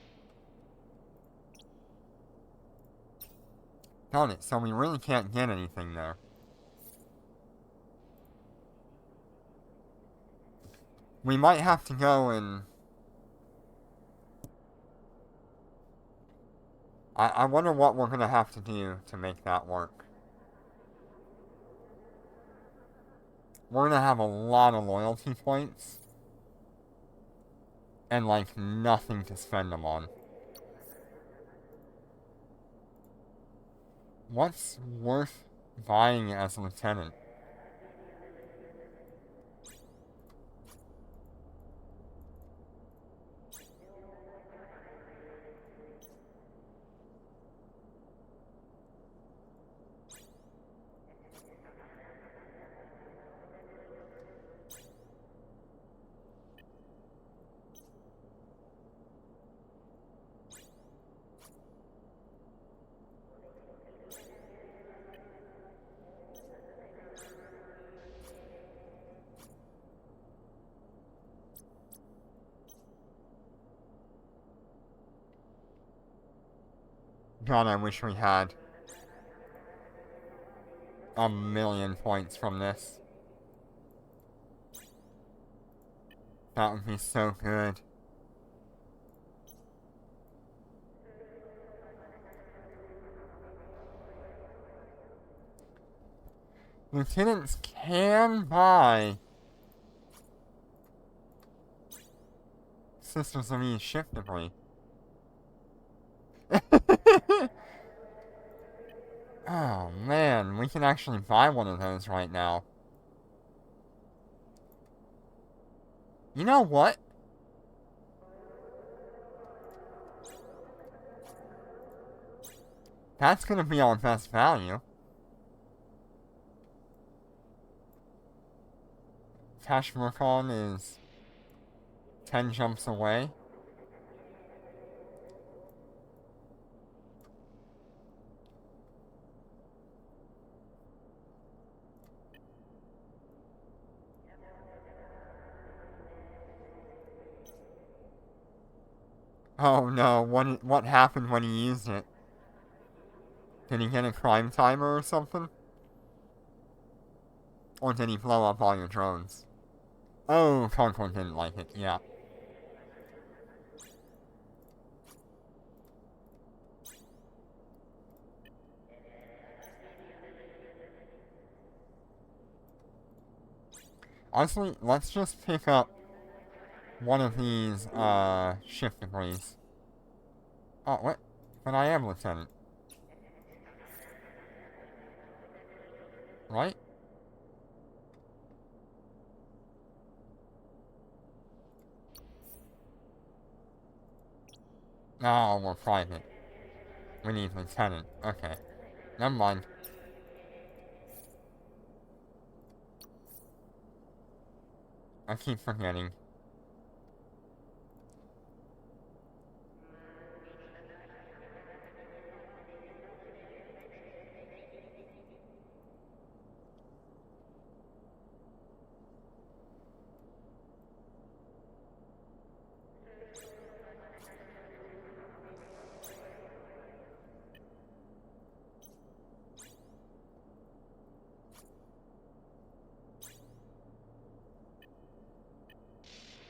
Got it, so we really can't get anything there. We might have to go and... I wonder what we're gonna have to do to make that work. We're gonna have a lot of loyalty points. And, like, nothing to spend them on. What's worth buying as a lieutenant? God, I wish we had a million points from this. That would be so good. Lieutenants can buy Sisters of Eve ship debris. Oh man, we can actually buy one of those right now. You know what? That's gonna be our best value. Tashmurkon is 10 jumps away. Oh no, what happened when he used it? Did he get a crime timer or something? Or did he blow up all your drones? Oh, Concord didn't like it, yeah. Honestly, let's just pick up one of these, shift debris. Oh, what? But I am Lieutenant. Right? No, we're private. We need Lieutenant. Okay. Never mind. I keep forgetting.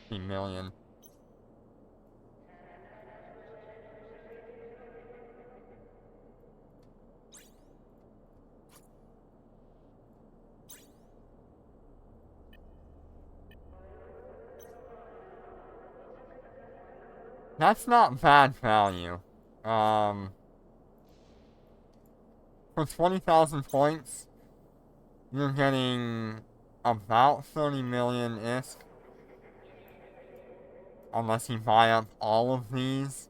$50 million. That's not bad value. For 20,000 points, you're getting about 30 million-ish. Unless you buy up all of these,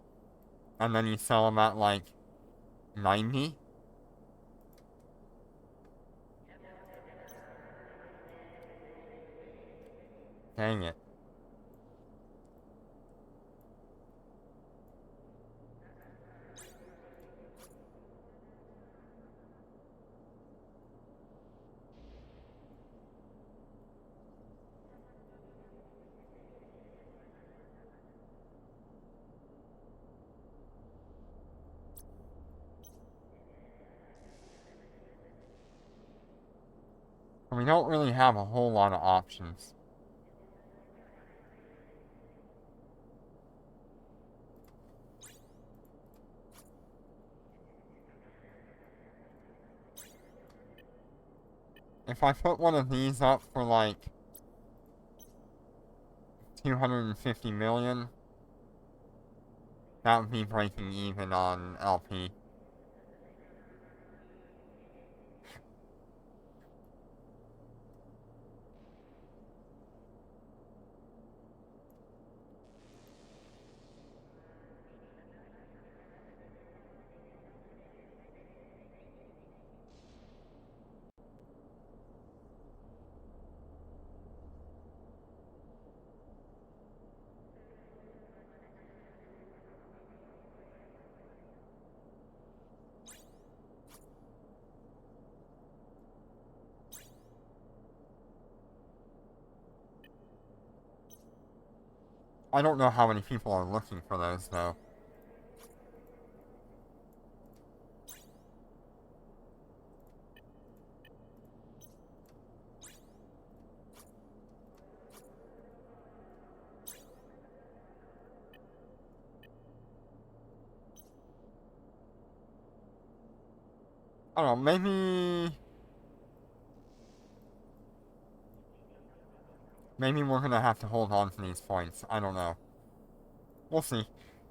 and then you sell them at like 90. Dang it. We don't really have a whole lot of options. If I put one of these up for like 250 million, that would be breaking even on LP. I don't know how many people are looking for those though. I don't know, maybe we're gonna have to hold on to these points. I don't know. We'll see.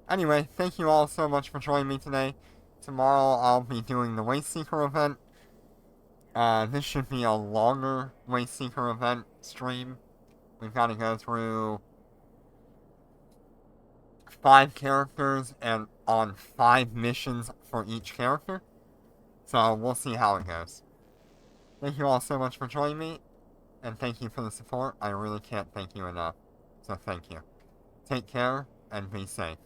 Anyway, thank you all so much for joining me today. Tomorrow I'll be doing the Waste Seeker event. This should be a longer Waste Seeker event stream. We've got to go through 5 characters and on 5 missions for each character. So we'll see how it goes. Thank you all so much for joining me, and thank you for the support. I really can't thank you enough. So thank you. Take care, and be safe.